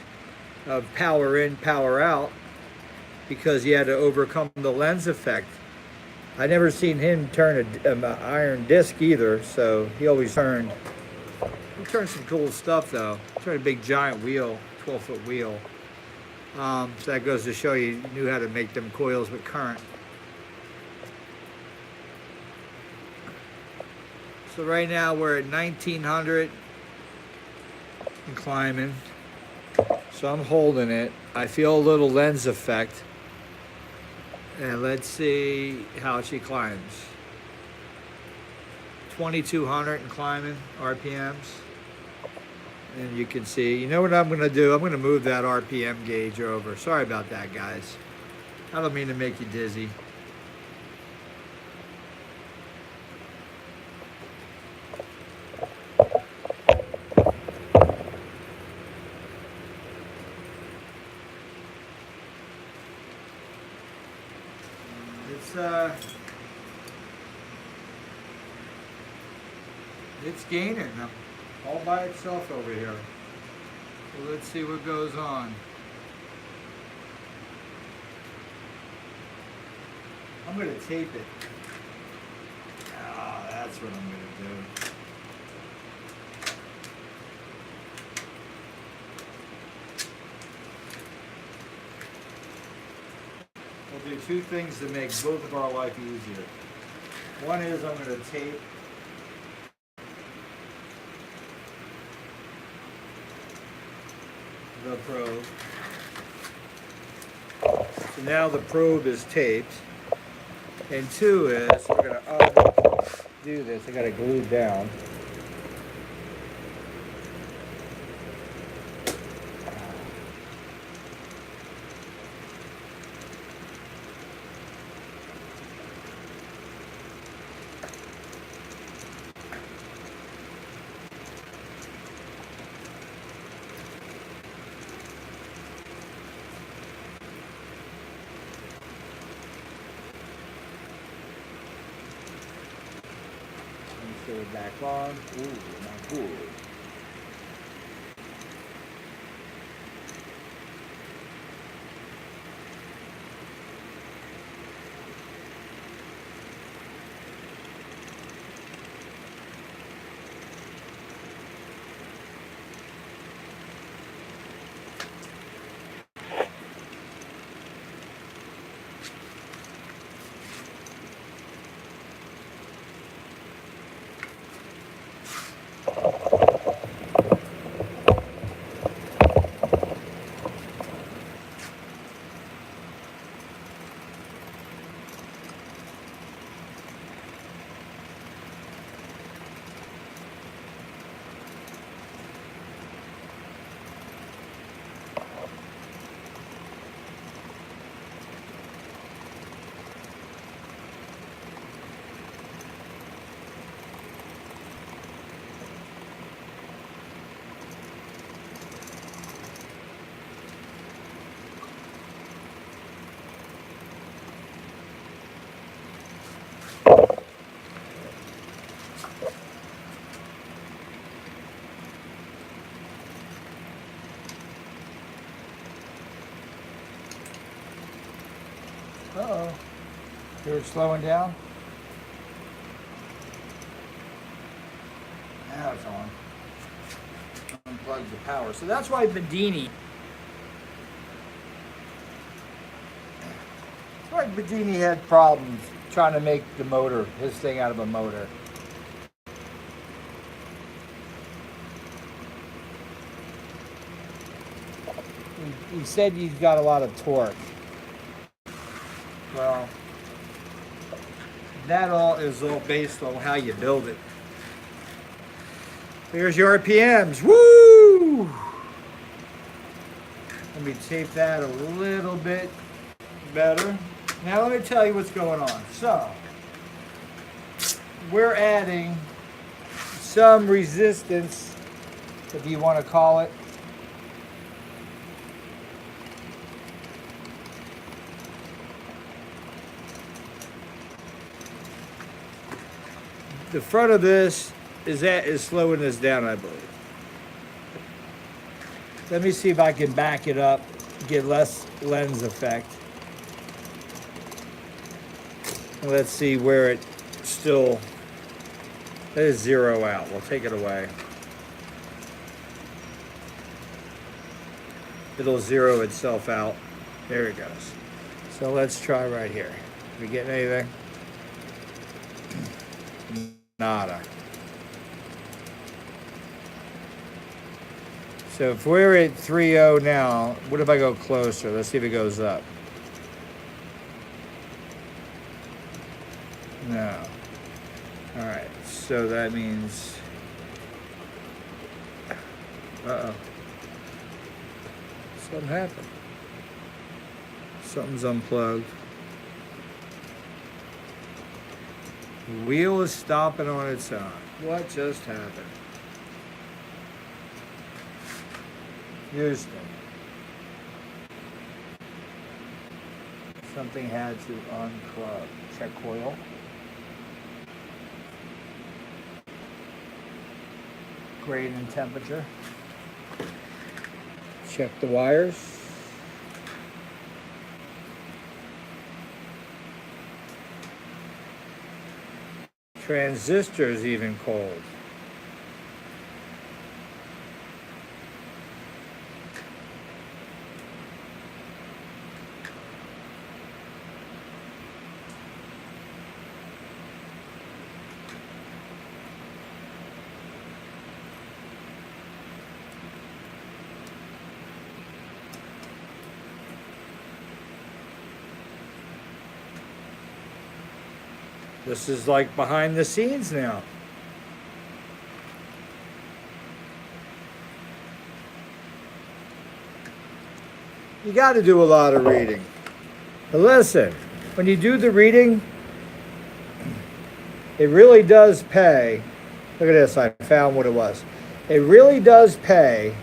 of power in, power out, because he had to overcome the lens effect. I never seen him turn an iron disc either, so he always turned, some cool stuff though. Turned a big giant wheel, 12-foot wheel. So that goes to show you knew how to make them coils with current. So right now we're at 1900 and climbing. So I'm holding it. I feel a little lens effect. And let's see how she climbs. 2200 and climbing RPMs. And you can see, you know what I'm gonna do? I'm gonna move that RPM gauge over. Sorry about that, guys. I don't mean to make you dizzy. It's gaining all by itself over here. So let's see what goes on. I'm going to tape it. Ah, that's what I'm going to do. We'll do two things to make both of our life easier. One is I'm going to tape the probe. So now the probe is taped. And two is we're gonna undo this. I got it glued down. Get it back on. Ooh, not good. Uh-oh. Hear it slowing down? Now it's on. Unplug the power. So that's why Bedini. That's why Bedini had problems trying to make the motor, his thing out of a motor. He said he's got a lot of torque. Well, that all is all based on how you build it. Here's your RPMs. Woo! Let me tape that a little bit better. Now let me tell you what's going on. So, we're adding some resistance, if you want to call it. The front of this is slowing this down, I believe. Let me see if I can back it up, get less lens effect. And let's see where it still, that is zero out. We'll take it away. It'll zero itself out. There it goes. So let's try right here. Are we getting anything? Nada. So if we're at 3.0 now, what if I go closer? Let's see if it goes up. No. All right, so that means, uh-oh. Something happened. Something's unplugged. The wheel is stopping on its own. What just happened? Houston. Something had to unplug. Check coil. Grade and temperature. Check the wires. Transistor's even cold. This is like behind the scenes now. You got to do a lot of reading. But listen, when you do the reading, it really does pay. Look at this, I found what it was. It really does pay.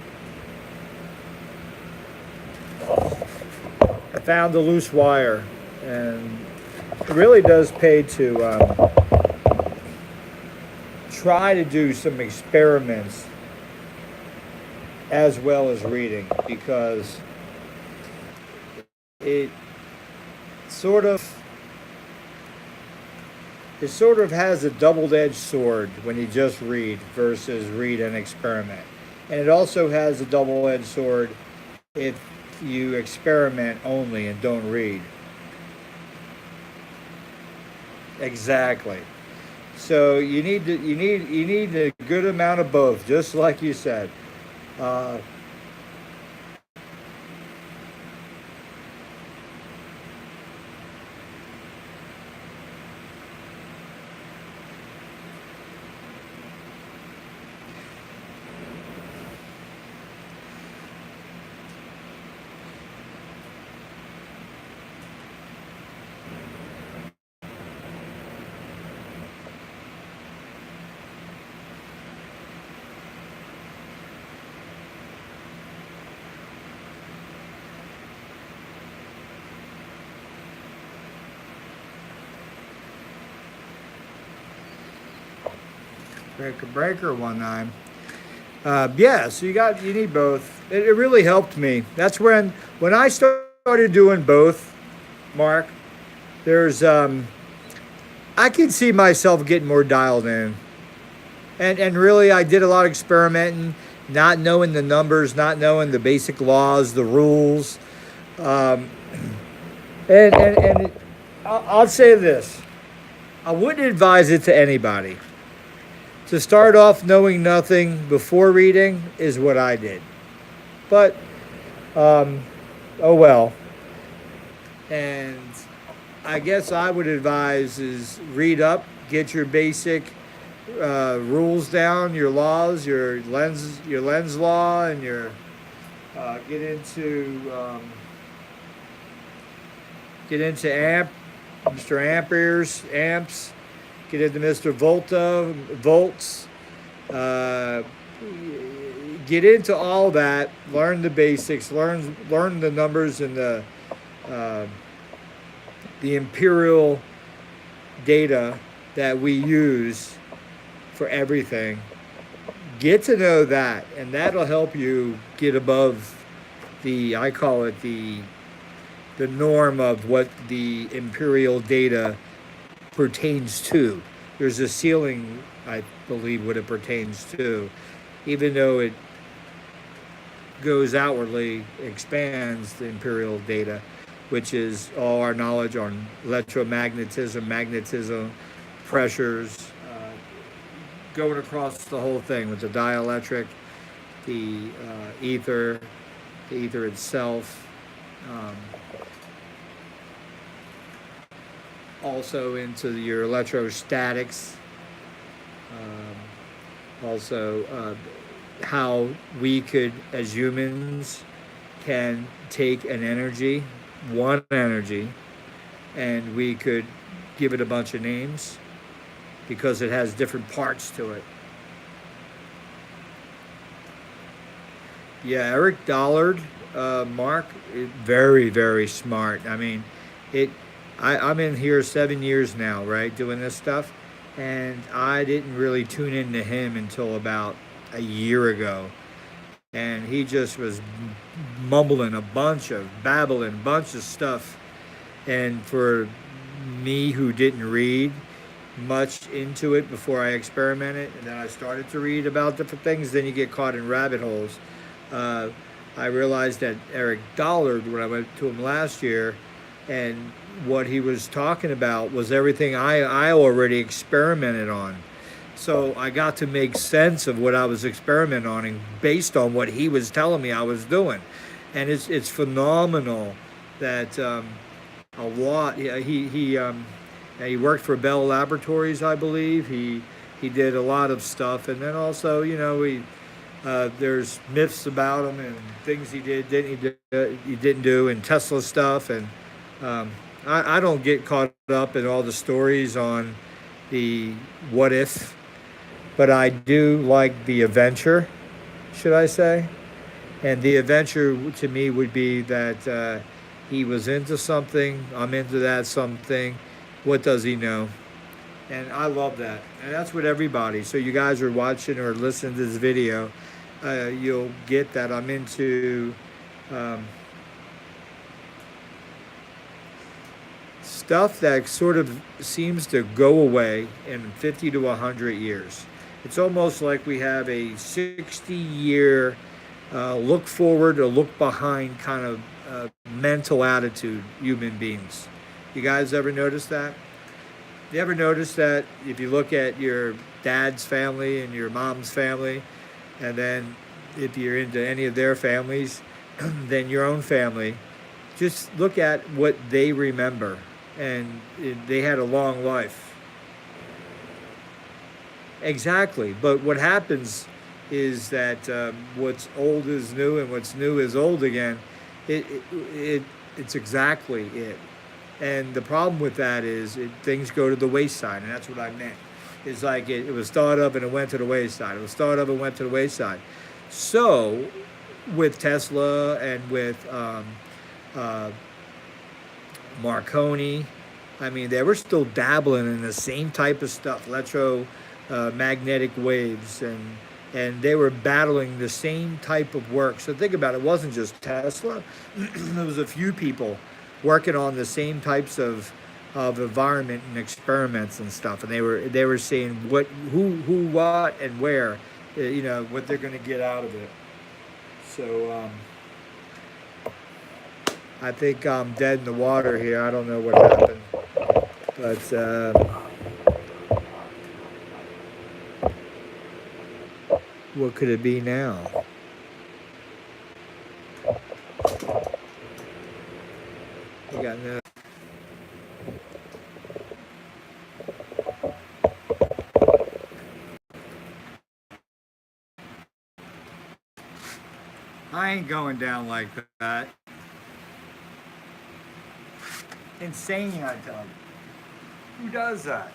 I found a loose wire, and it really does pay to try to do some experiments as well as reading, because it sort of has a double-edged sword when you just read versus read and experiment. And it also has a double-edged sword if you experiment only and don't read. Exactly. So you need a good amount of both, just like you said. Breaker one time. Yeah, so you need both. It really helped me. That's when I started doing both, Mark. There's I could see myself getting more dialed in, and really I did a lot of experimenting, not knowing the numbers, not knowing the basic laws, the rules, and I'll say this: I wouldn't advise it to anybody. To start off knowing nothing before reading is what I did. But, oh well. And I guess I would advise is read up, get your basic rules down, your laws, your lens law, and your get into Mr. Amps. Get into Mr. Volts, get into all that, learn the basics, learn the numbers and the imperial data that we use for everything. Get to know that, and that'll help you get above I call it the norm of what the imperial data pertains to. There's a ceiling, I believe, what it pertains to, even though it goes outwardly, expands the imperial data, which is all our knowledge on electromagnetism, magnetism, pressures, going across the whole thing with the dielectric, the ether itself. Also into your electrostatics, also how we could, as humans, can take an energy, one energy, and we could give it a bunch of names because it has different parts to it. Yeah, Eric Dollard, Mark, very, very smart. I mean, I'm in here 7 years now, right, doing this stuff, and I didn't really tune into him until about a year ago, and he just was babbling a bunch of stuff, and for me who didn't read much into it before I experimented, and then I started to read about different things, then you get caught in rabbit holes. I realized that Eric Dollard, when I went to him last year, and what he was talking about was everything I already experimented on. So I got to make sense of what I was experimenting on based on what he was telling me I was doing. And it's phenomenal that a lot, And he worked for Bell Laboratories, I believe. He did a lot of stuff, and then also, you know, there's myths about him and things he didn't do, and Tesla stuff. And I don't get caught up in all the stories on the what if, but I do like the adventure, should I say? And the adventure to me would be that he was into something. I'm into that something. What does he know? And I love that. And that's what everybody. So you guys are watching or listening to this video, you'll get that I'm into um, stuff that sort of seems to go away in 50 to 100 years. It's almost like we have a 60-year look forward or look behind kind of mental attitude, human beings. You guys ever notice that? You ever notice that if you look at your dad's family and your mom's family, and then if you're into any of their families, then your own family, just look at what they remember. And they had a long life. Exactly. But what happens is that what's old is new and what's new is old again. It's exactly it. And the problem with that is things go to the wayside, and that's what I meant. It's like it was thought of and it went to the wayside. It was thought of and went to the wayside. So with Tesla and with Marconi, I mean, they were still dabbling in the same type of stuff, electromagnetic waves, and they were battling the same type of work. So think about it, it wasn't just Tesla. There was a few people working on the same types of environment and experiments and stuff, and they were seeing who, what, and where, you know, what they're going to get out of it. So I think I'm dead in the water here. I don't know what happened, but what could it be now? We got no. I ain't going down like that. Insane, I tell you. Who does that?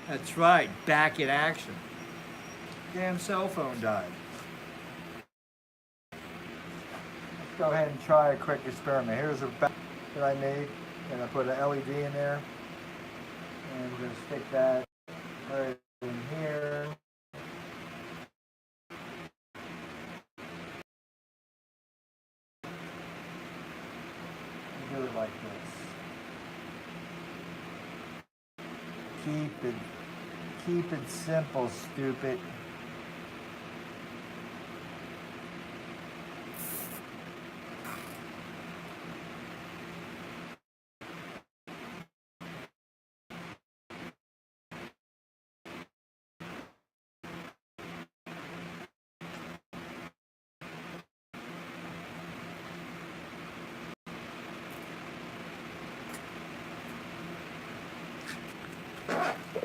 That's right, back in action. Damn cell phone died. Let's go ahead and try a quick experiment. Here's a back that I made, and I put an LED in there. And we're going to stick that right in here. Do it like this. Keep it simple, stupid.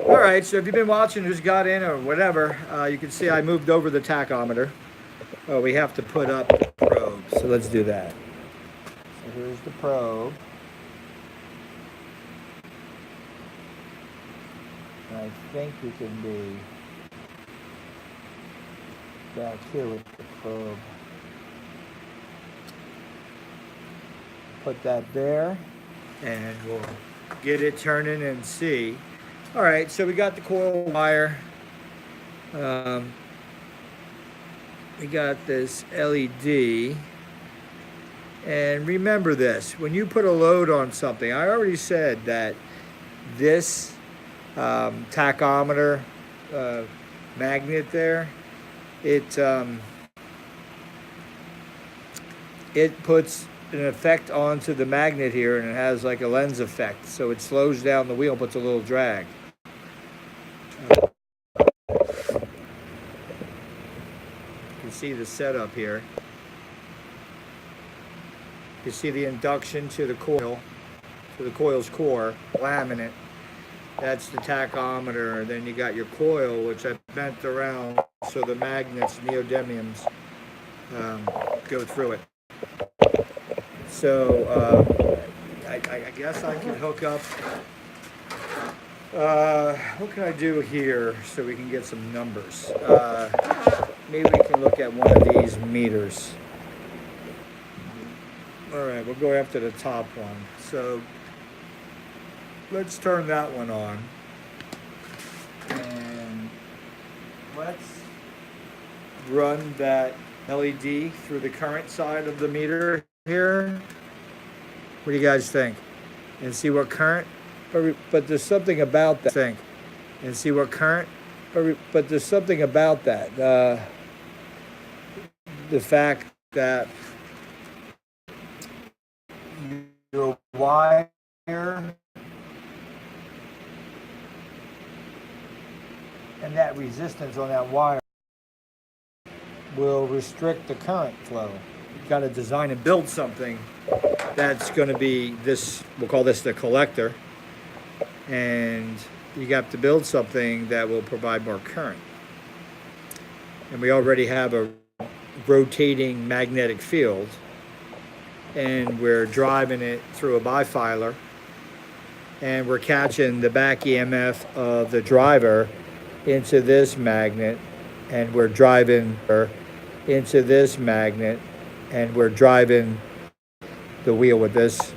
All right, so if you've been watching, who's got in or whatever, you can see I moved over the tachometer. Oh, we have to put up the probe, so let's do that. So here's the probe. And I think we can be back here with the probe. Put that there, and we'll get it turning and see. All right, so we got the coil wire. We got this LED. And remember this, when you put a load on something, I already said that this tachometer magnet there, it puts an effect onto the magnet here, and it has like a lens effect. So it slows down the wheel, puts a little drag. can see the setup here. You see the induction to the coil's core, laminate. That's the tachometer. Then you got your coil, which I bent around so the magnets, neodymiums, go through it. So I guess I can hook up. What can I do here so we can get some numbers? Maybe we can look at one of these meters. All right, we'll go after the top one. So let's turn that one on. And let's run that LED through the current side of the meter here. What do you guys think? And see what current, but there's something about that thing. And see what current, but there's something about that. The fact that your wire and that resistance on that wire will restrict the current flow. You've got to design and build something that's going to be this, we'll call this the collector, and you have to build something that will provide more current. And we already have a rotating magnetic field, and we're driving it through a bifilar, and we're catching the back EMF of the driver into this magnet, and we're driving her into this magnet, and we're driving the wheel with this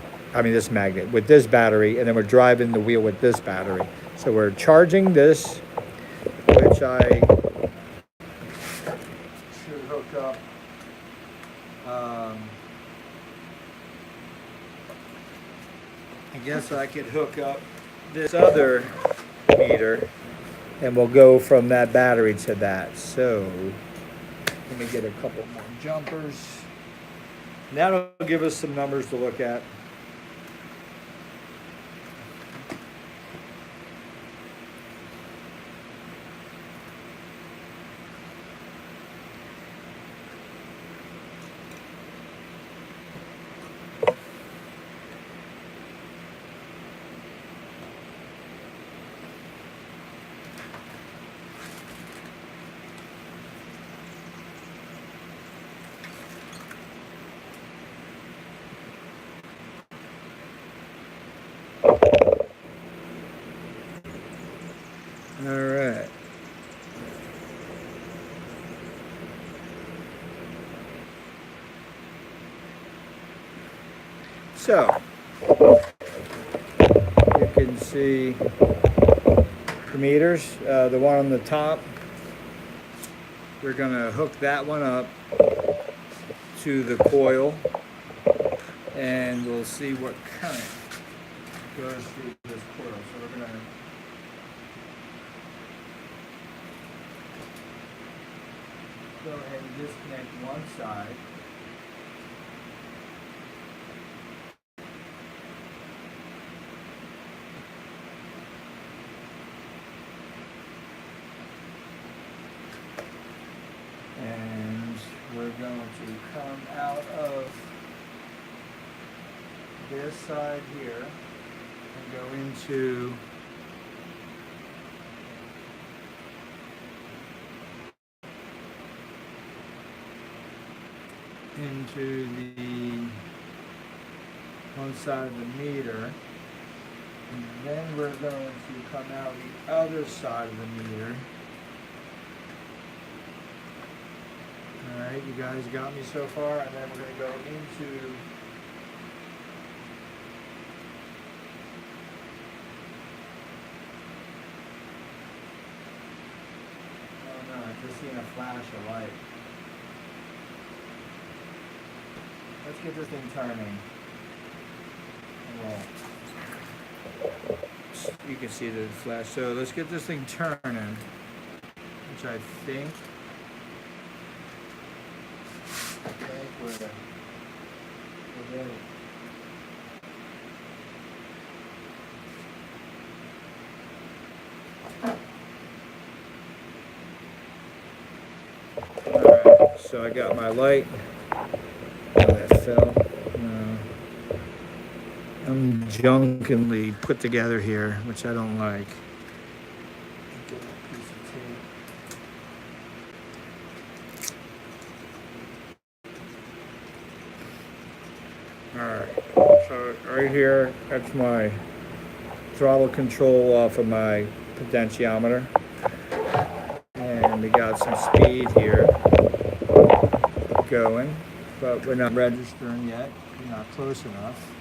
magnet with this battery, and then we're driving the wheel with this battery. So we're charging this, which I should hook up. I guess I could hook up this other meter, and we'll go from that battery to that. So let me get a couple more jumpers. That'll give us some numbers to look at. All right. So you can see the meters. The one on the top, we're going to hook that one up to the coil, and we'll see what current goes through this coil. So we're going to go ahead and disconnect one side. And we're going to come out of this side here and go into the one side of the meter, and then we're going to come out the other side of the meter. Alright, you guys got me so far, and then we're going to go into oh no, I've just seen a flash of light. Let's get this thing turning. Well, you can see the flash. So let's get this thing turning, which I think we're ready. Alright, So I got my light. Oh, that fell. Unjunkingly put together here, which I don't like. Get a piece of tape. Alright, so right here, that's my throttle control off of my potentiometer. And we got some speed here going, but we're not registering yet. We're not close enough.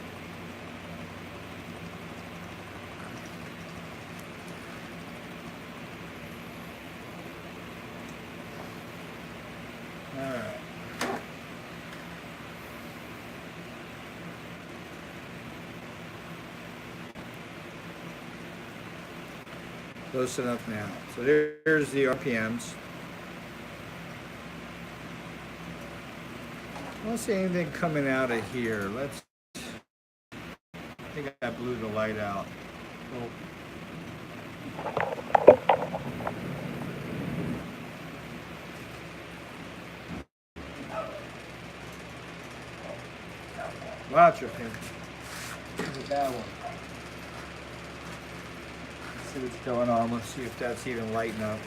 Alright. Close enough now. So there's the RPMs. I don't see anything coming out of here. I think I blew the light out. Oh. Watch your pin. This is a bad one. Let's see what's going on. Let's see if that's even lighting up.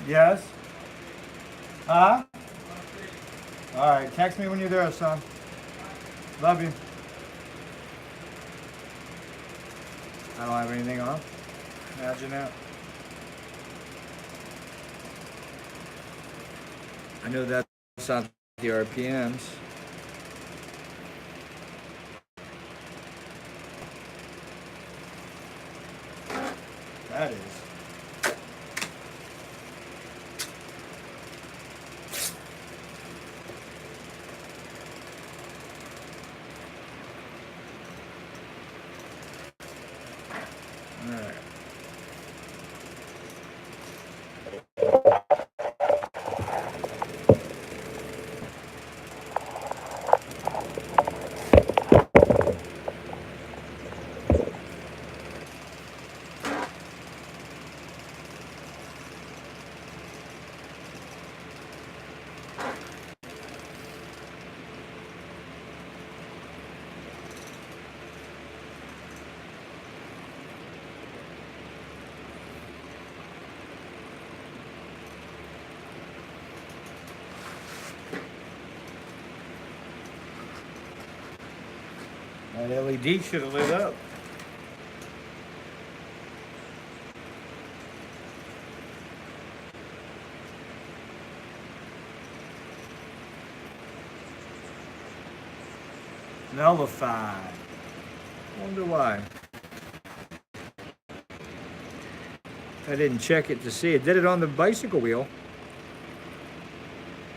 Yes? Huh? Alright, text me when you're there, son. Love you. I don't have anything on. Imagine that. I know that's not the RPMs. That is. All right. That LED should have lit up. Nullified. Wonder why. I didn't check it to see. It did it on the bicycle wheel.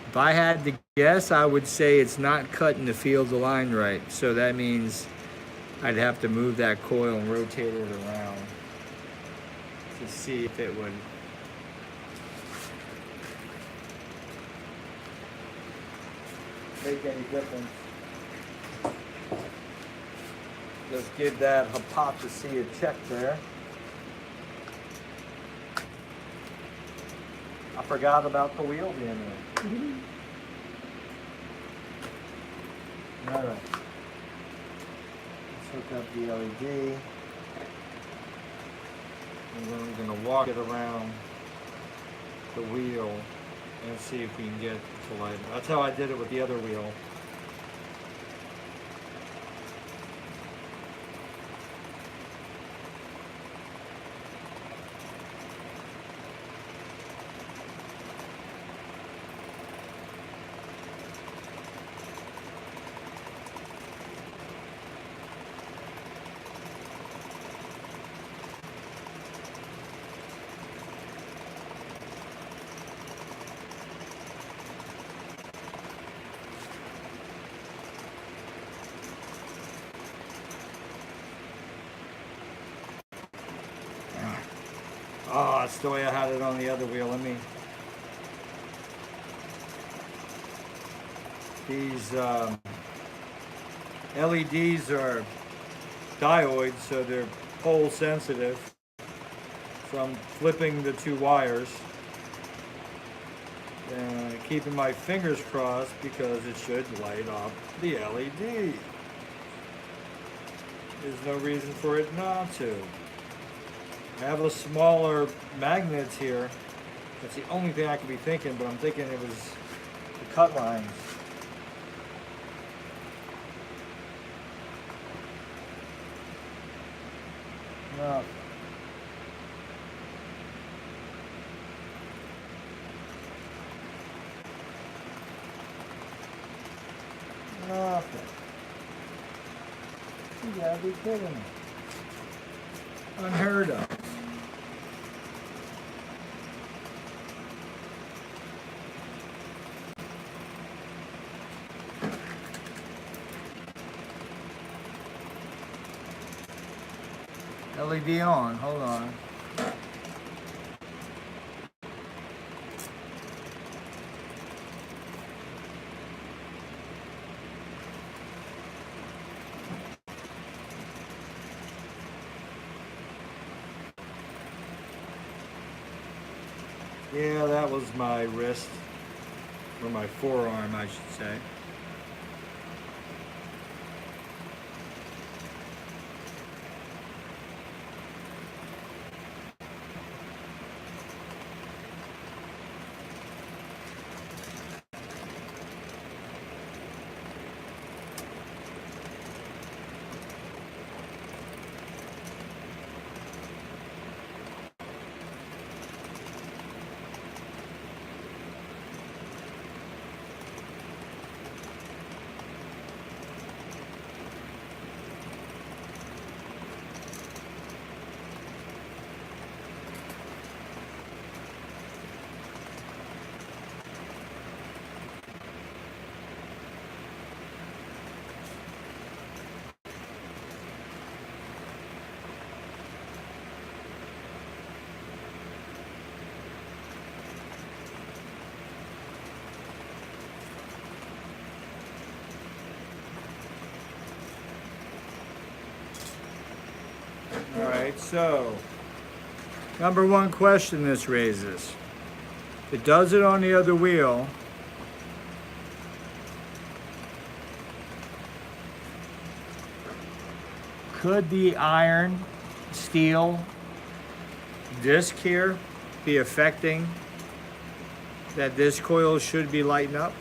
If I had to guess, I would say it's not cutting the field of line right. So that means I'd have to move that coil and rotate it around to see if it would. Make any difference. Just give that hypothesis a check there. I forgot about the wheel being there. All right. Let's hook up the LED. And then we're going to walk it around the wheel and see if we can get it to light. That's how I did it with the other wheel. that's the way I had it on the other wheel. These LEDs are diodes, so they're pole sensitive. So I'm flipping the two wires and keeping my fingers crossed because it should light up the LED. There's no reason for it not to. I have a smaller magnets here. That's the only thing I could be thinking, but I'm thinking it was the cut lines. No. Nothing. You gotta be kidding me. Unheard of. LED on, hold on. Yeah, that was my wrist, or my forearm, I should say. Alright, so number one question this raises. It does it on the other wheel. Could the iron, steel disc here be affecting that this coil should be lighting up?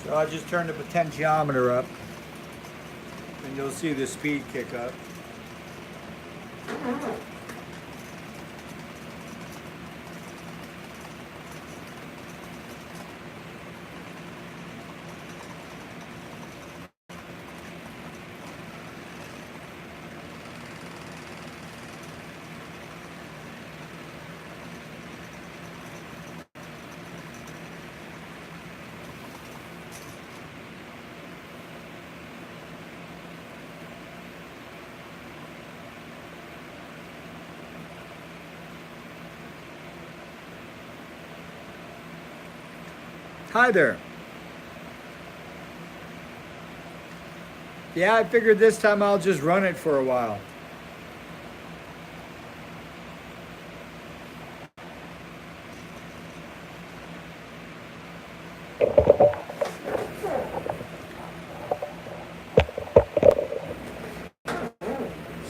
So I just turned the potentiometer up and you'll see the speed kick up. Hi there. Yeah, I figured this time I'll just run it for a while.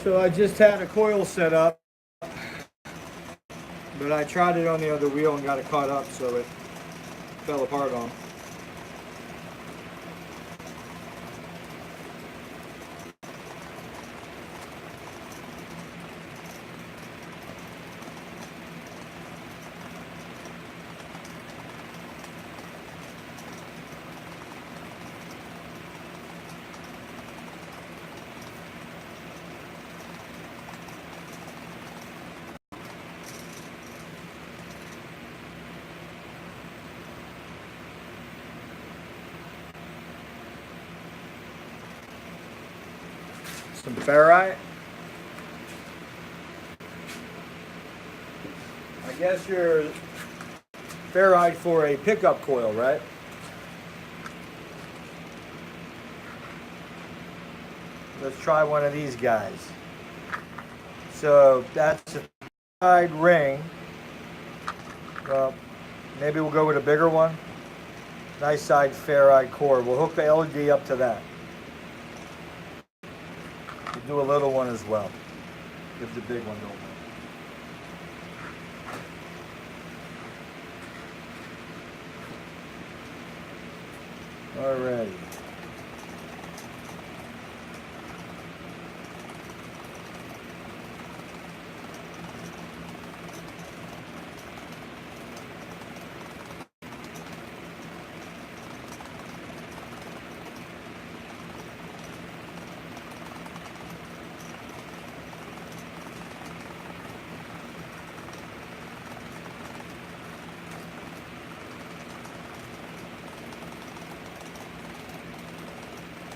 So I just had a coil set up, but I tried it on the other wheel and got it caught up, so it fell apart on. Some ferrite. I guess you're ferrite for a pickup coil, right? Let's try one of these guys. So that's a side ring. Well, maybe we'll go with a bigger one. Nice side ferrite core. We'll hook the LED up to that. We'll do a little one as well, if the big one don't work. Alrighty.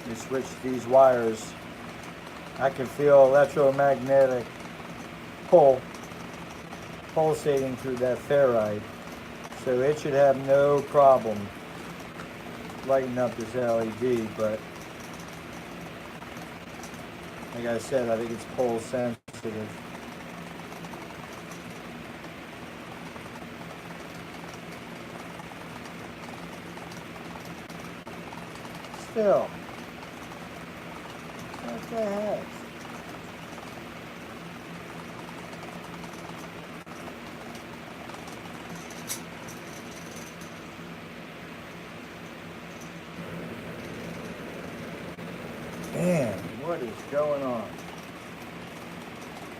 You switch these wires, I can feel electromagnetic pulsating through that ferrite, so it should have no problem lighting up this LED. But like I said, I think it's pole sensitive. Still. What the heck? Man, what is going on?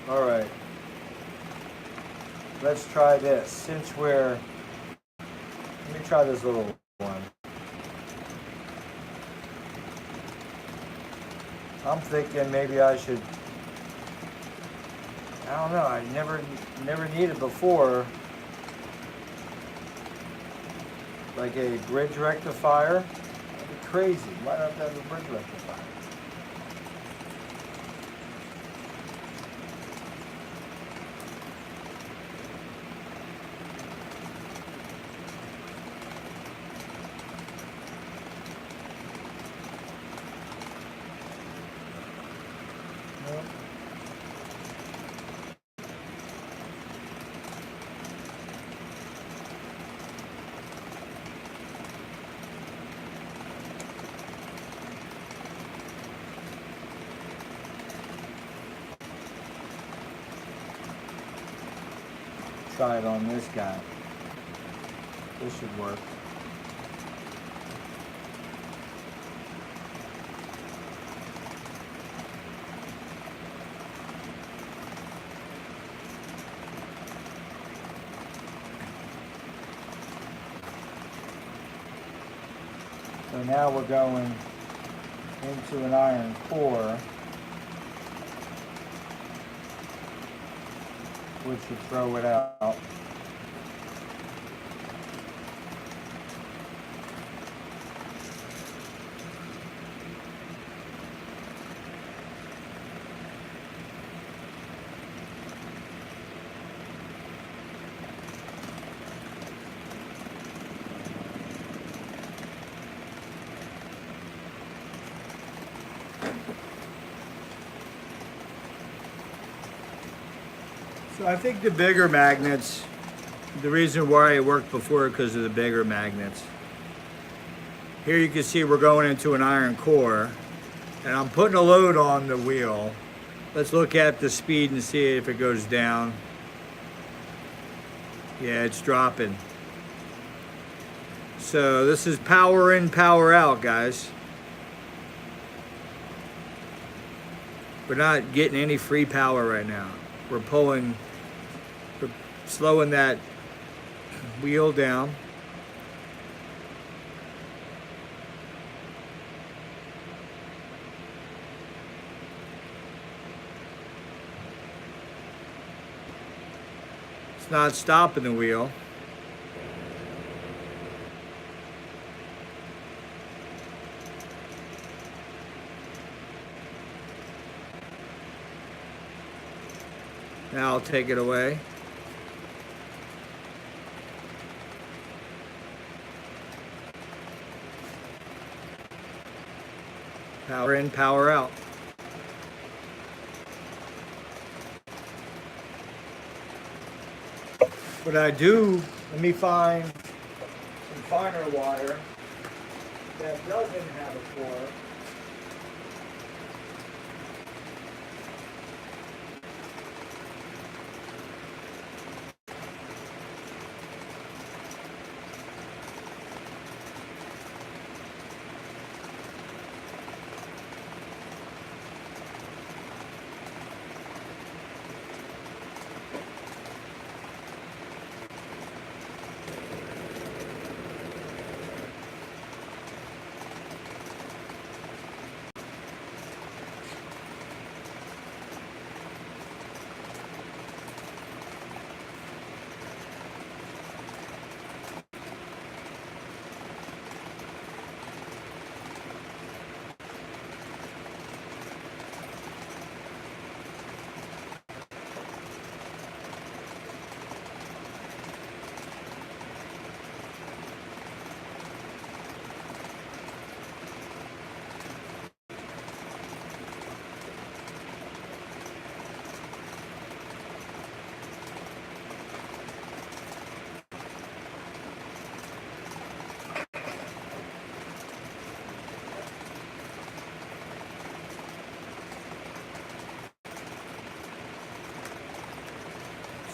All right. Let's try this. Since let me try this little one. I'm thinking maybe I should, I don't know, I never needed before, like a bridge rectifier. That'd be crazy. Why not have a bridge rectifier? Try it on this guy. This should work. So now we're going into an iron core, which should throw it out. So I think the bigger magnets, the reason why it worked before because of the bigger magnets. Here you can see we're going into an iron core, and I'm putting a load on the wheel. Let's look at the speed and see if it goes down. Yeah, it's dropping. So this is power in, power out, guys. We're not getting any free power right now. We're slowing that wheel down. It's not stopping the wheel. Now I'll take it away. Power in, power out. What I do, let me find some finer wire that doesn't have a core.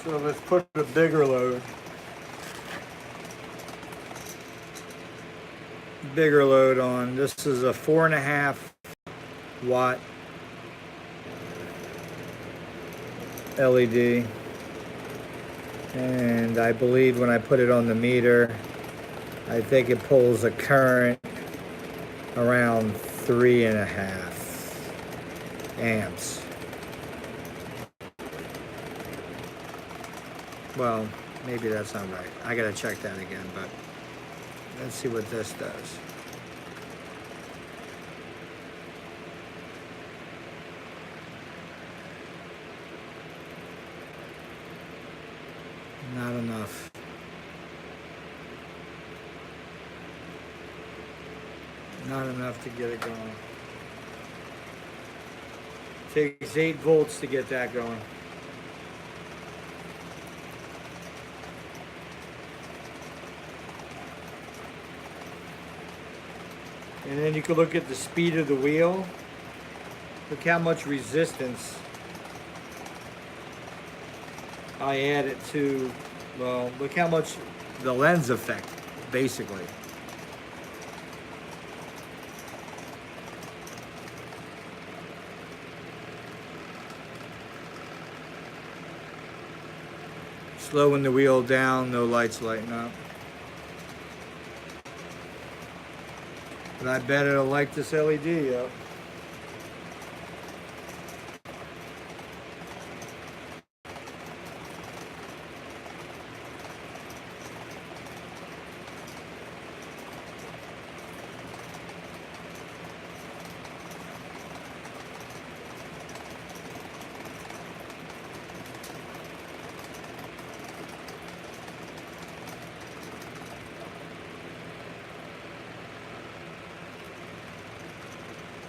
So let's put a bigger load. Bigger load on. This is a 4.5 watt LED. And I believe when I put it on the meter, I think it pulls a current around 3.5 amps. Well, maybe that's not right. I gotta check that again, but let's see what this does. Not enough. Not enough to get it going. Takes 8 volts to get that going. And then you can look at the speed of the wheel. Look how much resistance I added to, well, look how much the lens effect, basically. Slowing the wheel down, no lights lighting up. But I bet it'll light this LED up.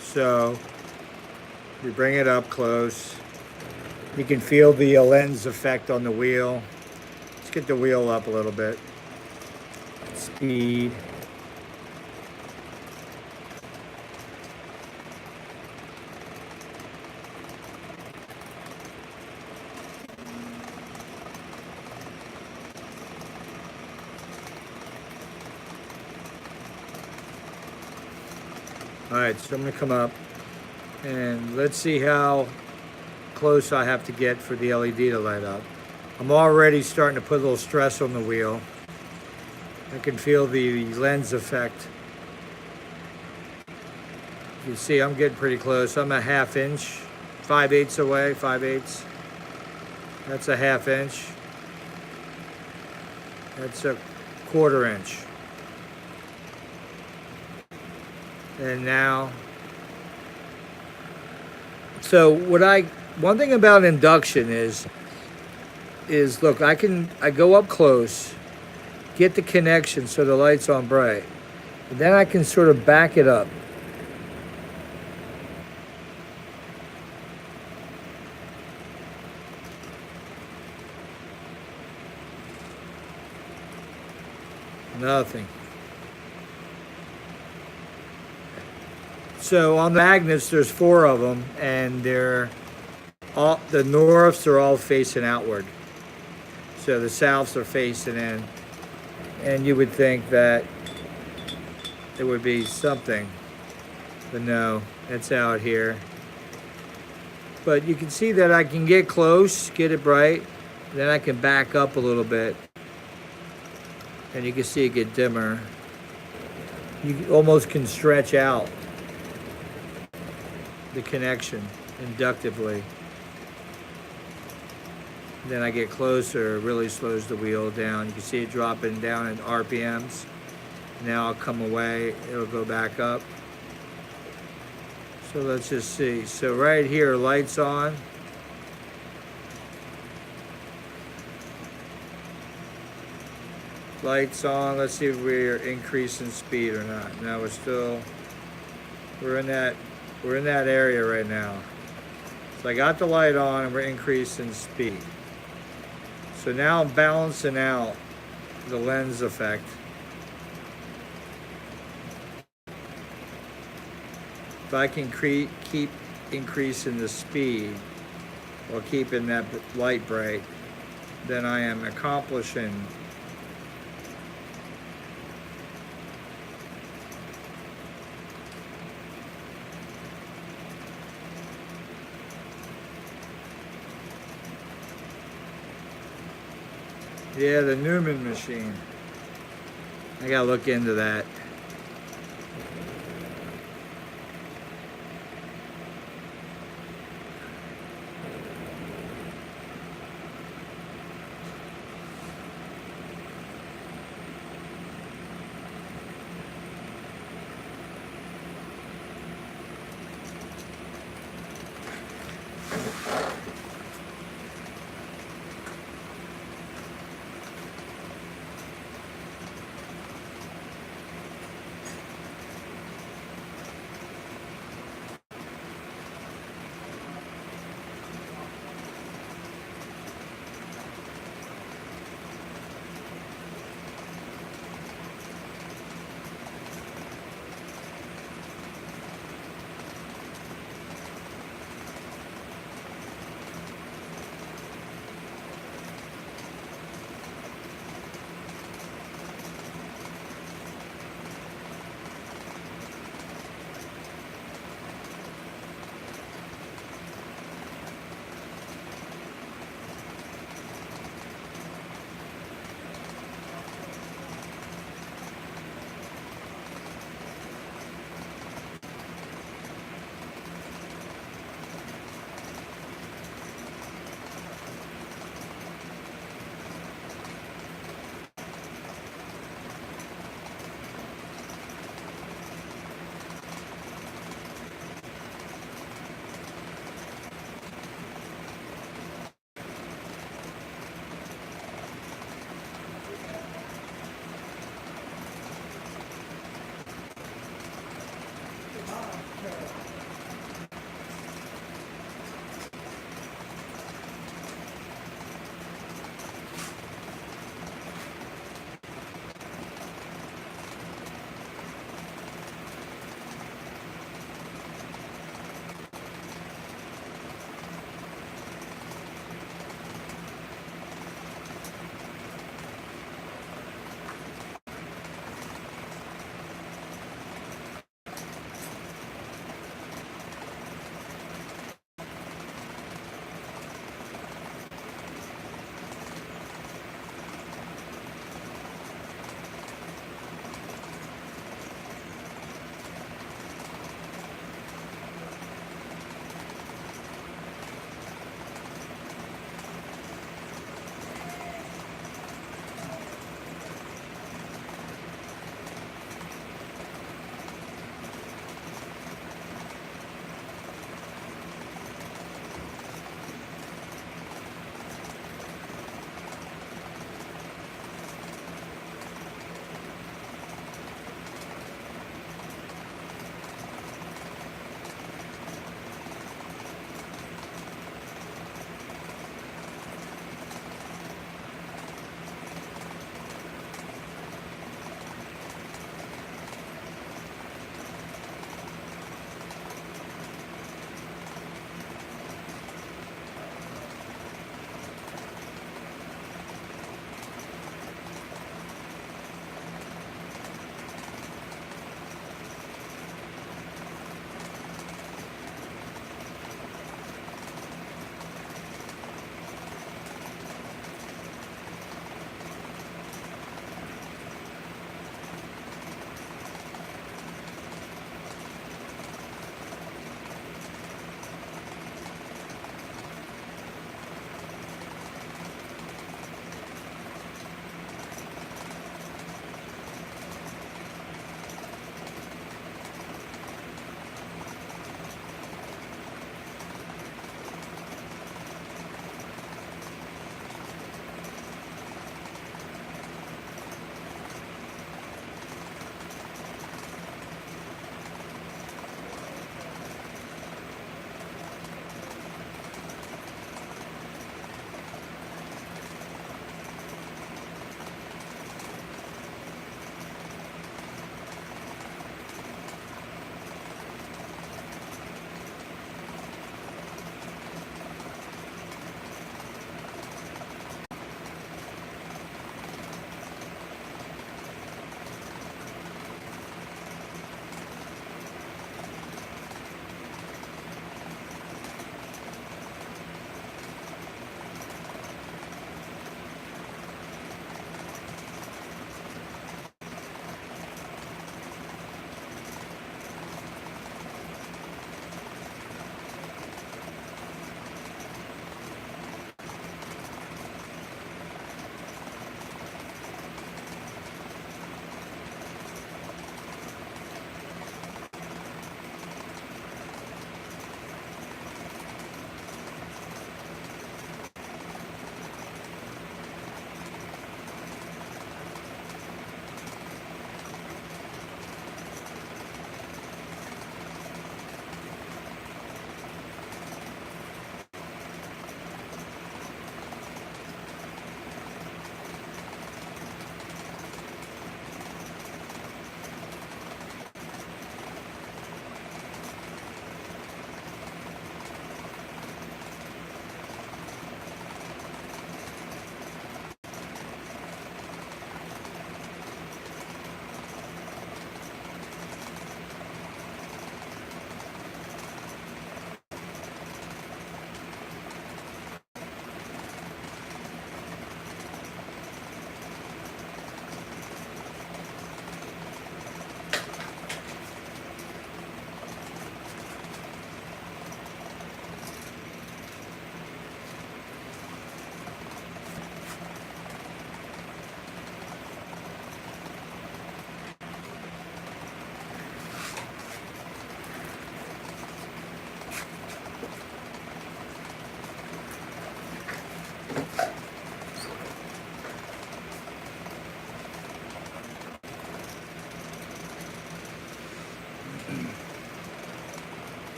So We bring it up close. You can feel the lens effect on the wheel. Let's get the wheel up a little bit. Speed. All right, so I'm gonna come up and let's see how close I have to get for the LED to light up. I'm already starting to put a little stress on the wheel. I can feel the lens effect. You can see I'm getting pretty close. I'm a ½ inch, 5/8 away, 5/8. That's a ½ inch. That's a 1/4 inch. And now, so one thing about induction is look, I go up close, get the connection so the light's on bright, and then I can sort of back it up. Nothing. So on the magnets, there's 4 of them, and the norths are all facing outward. So the souths are facing in, and you would think that it would be something, but no, it's out here. But you can see that I can get close, get it bright, then I can back up a little bit, and you can see it get dimmer. You almost can stretch out the connection inductively. Then I get closer, it really slows the wheel down. You can see it dropping down in RPMs. Now I'll come away, it'll go back up. So let's just see. So right here, lights on. Lights on, let's see if we're increasing speed or not. No, we're in that area right now. So I got the light on and we're increasing speed. So now I'm balancing out the lens effect. If I can keep increasing the speed while keeping that light bright, then I am accomplishing the Newman machine. I gotta look into that.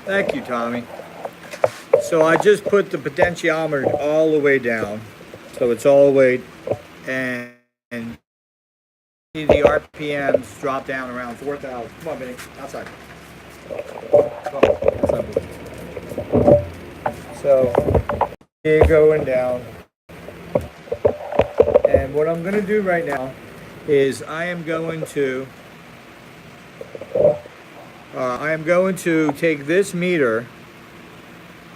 Thank you, Tommy. So I just put the potentiometer all the way down. So it's all the way, and the RPMs drop down around 4,000. Come on, Benny, outside. Come on, outside. So here going down. And what I'm going to do right now is I am going to take this meter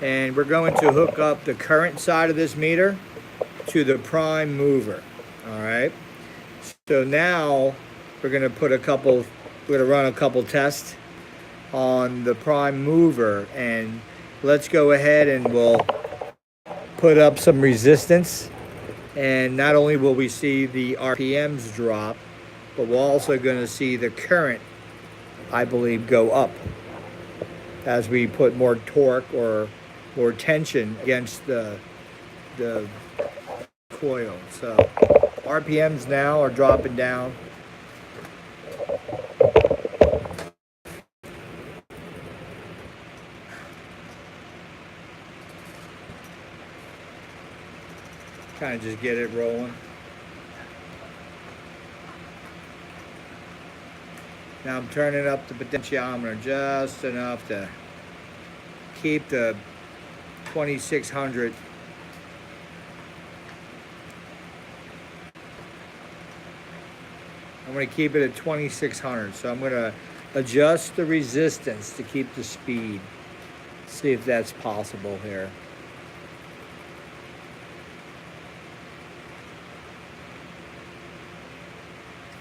and we're going to hook up the current side of this meter to the prime mover. All right. So now we're going to run a couple tests on the prime mover, and let's go ahead and we'll put up some resistance. And not only will we see the RPMs drop, but we're also going to see the current, I believe, go up as we put more torque or more tension against the coil. So RPMs now are dropping down. Kind of just get it rolling. Now I'm turning up the potentiometer just enough to keep the 2600. I'm going to keep it at 2600. So I'm going to adjust the resistance to keep the speed. See if that's possible here.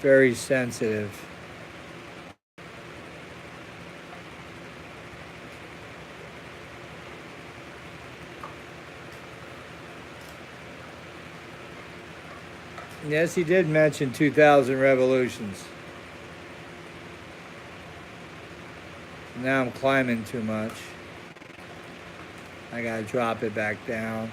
Very sensitive. Yes, he did mention 2,000 revolutions. Now I'm climbing too much. I gotta drop it back down.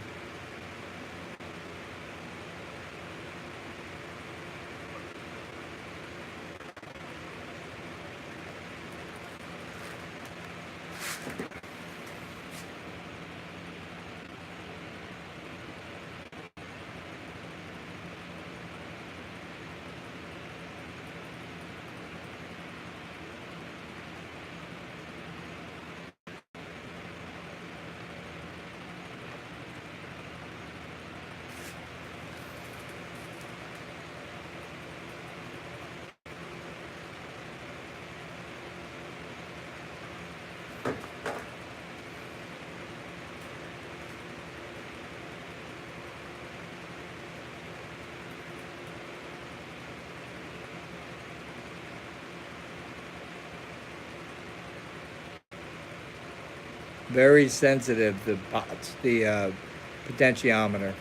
Very sensitive, the potentiometer.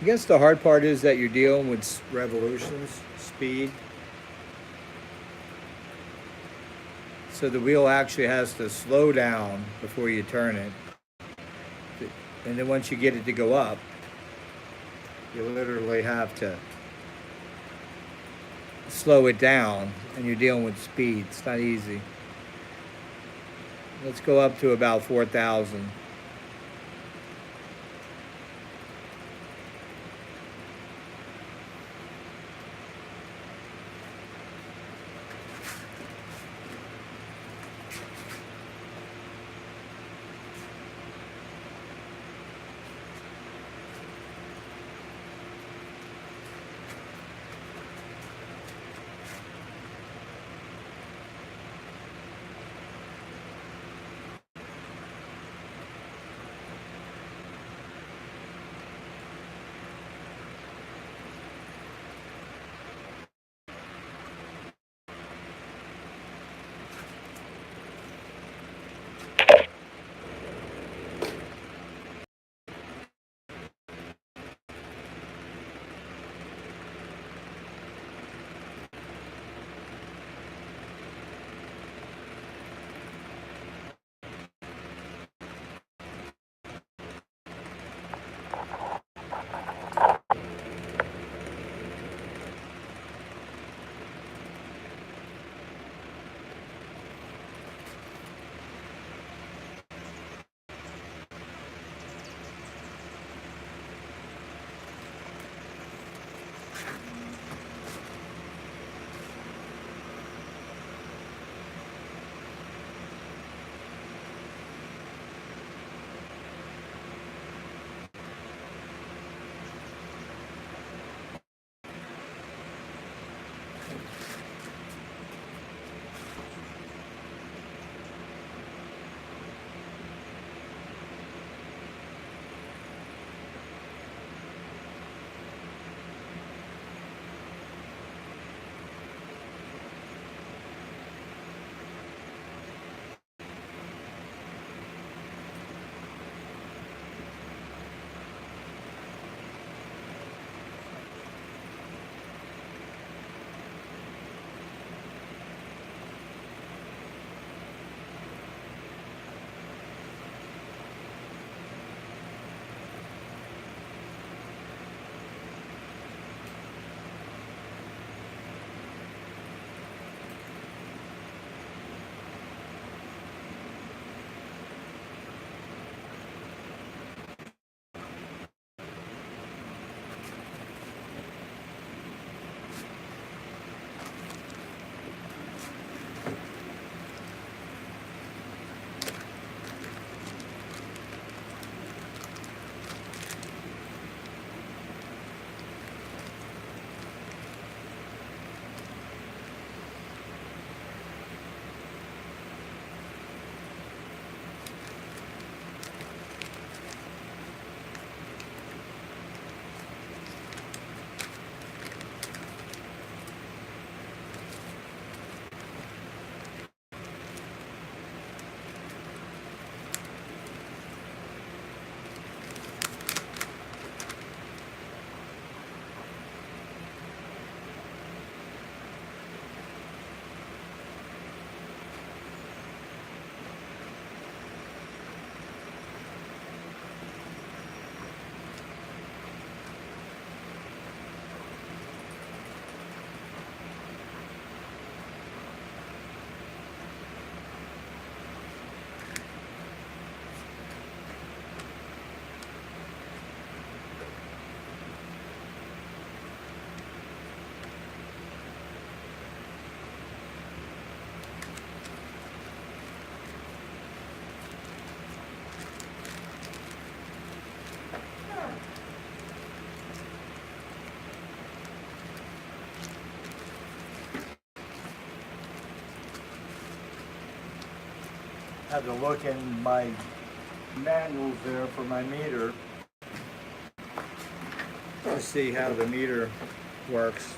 I guess the hard part is that you're dealing with revolutions, speed. So the wheel actually has to slow down before you turn it. And then once you get it to go up, you literally have to slow it down, and you're dealing with speed. It's not easy. Let's go up to about 4,000. had to look in my manuals there for my meter to see how the meter works.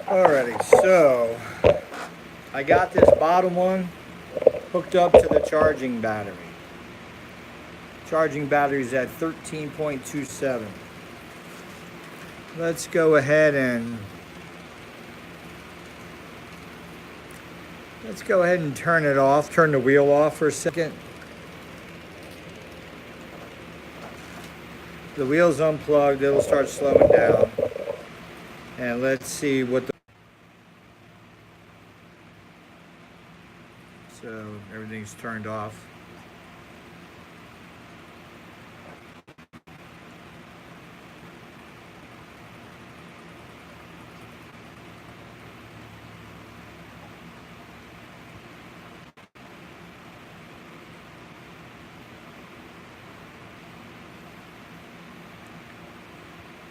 Alrighty, so I got this bottom one hooked up to the charging battery. Charging battery is at 13.27. Let's go ahead and turn it off, turn the wheel off for a second. The wheel's unplugged, it'll start slowing down. And let's see what the... So everything's turned off.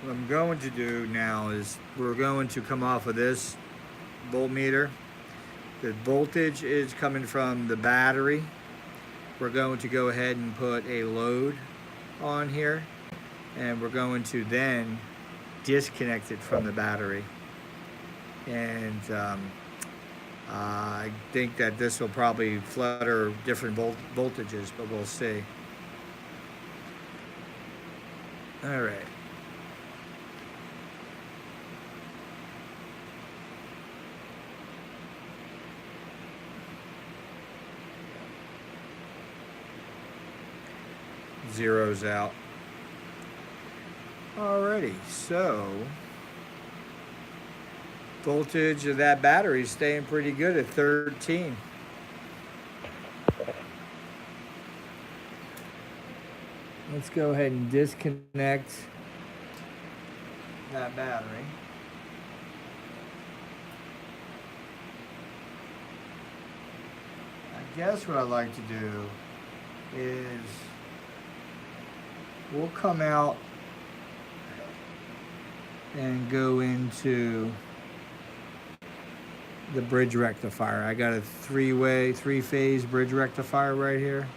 What I'm going to do now is we're going to come off of this voltmeter. The voltage is coming from the battery. We're going to go ahead and put a load on here, and we're going to then disconnect it from the battery. And I think that this will probably flutter different voltages, but we'll see. All right. Zeroes out. Alrighty, so voltage of that battery is staying pretty good at 13. Let's go ahead and disconnect that battery. I guess what I'd like to do is we'll come out and go into the bridge rectifier. I got a three-phase bridge rectifier right here.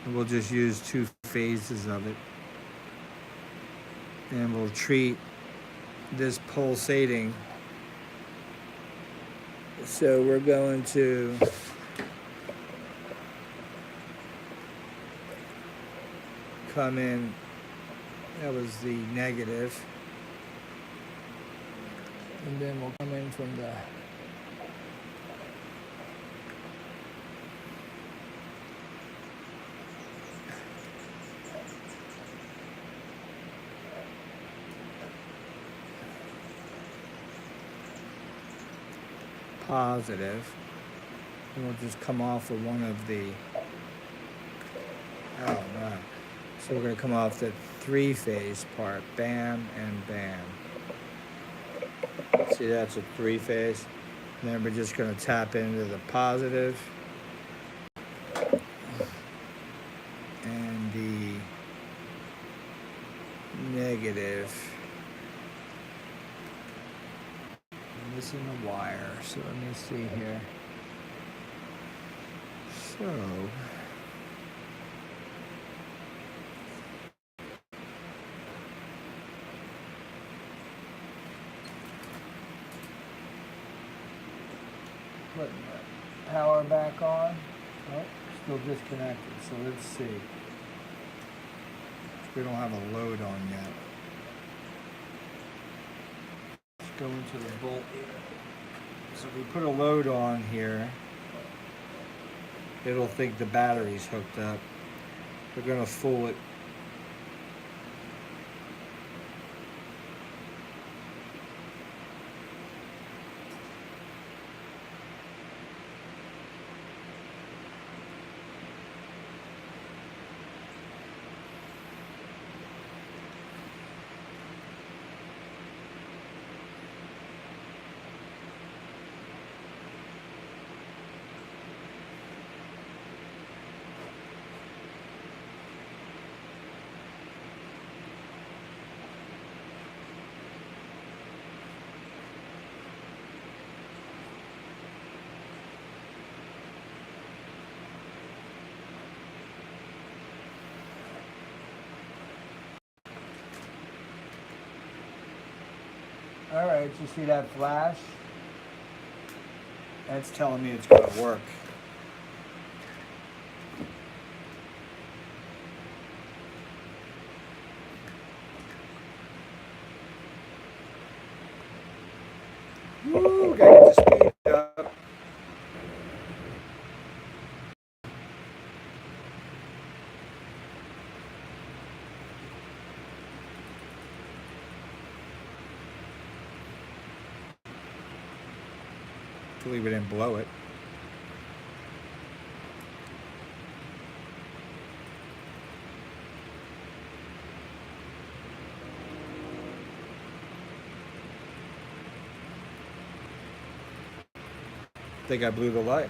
And we'll just use 2 phases of it. And we'll treat this pulsating. So we're going to come in, that was the negative, and then we'll come in from the positive, and we'll just come off of one of the, oh no. So we're going to come off the 3-phase part, bam and bam. See, that's a 3-phase. And then we're just going to tap into the positive and the negative. I'm missing the wire, so let me see here. So putting the power back on. Oh, still disconnected. So let's see. We don't have a load on yet. Let's go into the bolt here. So if we put a load on here, it'll think the battery's hooked up. We're going to fool it. All right, you see that flash? That's telling me it's going to work. Woo, gotta get the speed up. Hopefully we didn't blow it. I think I blew the light.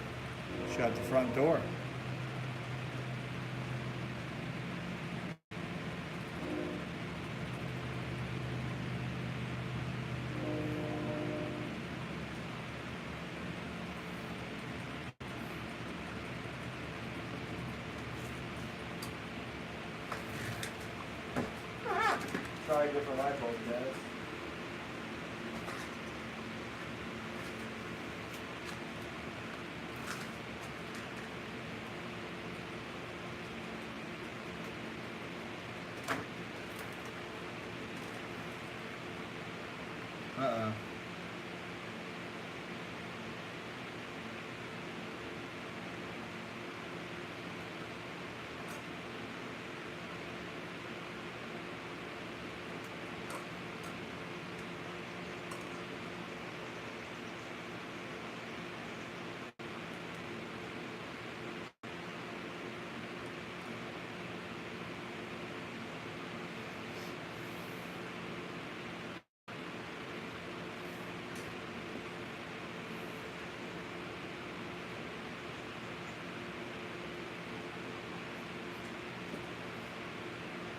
Shut the front door. Try a different light bulb, guys. Uh-oh.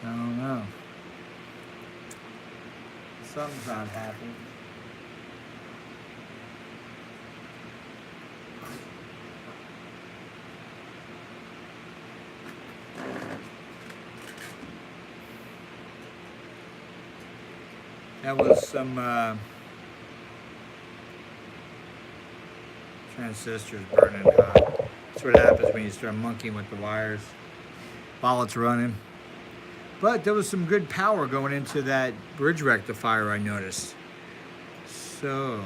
I don't know. Something's not happening. That was some transistors burning hot. That's what happens when you start monkeying with the wires while it's running. But there was some good power going into that bridge rectifier, I noticed. So,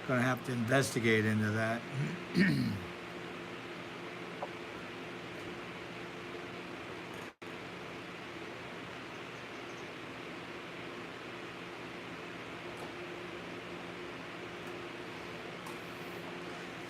gonna have to investigate into that.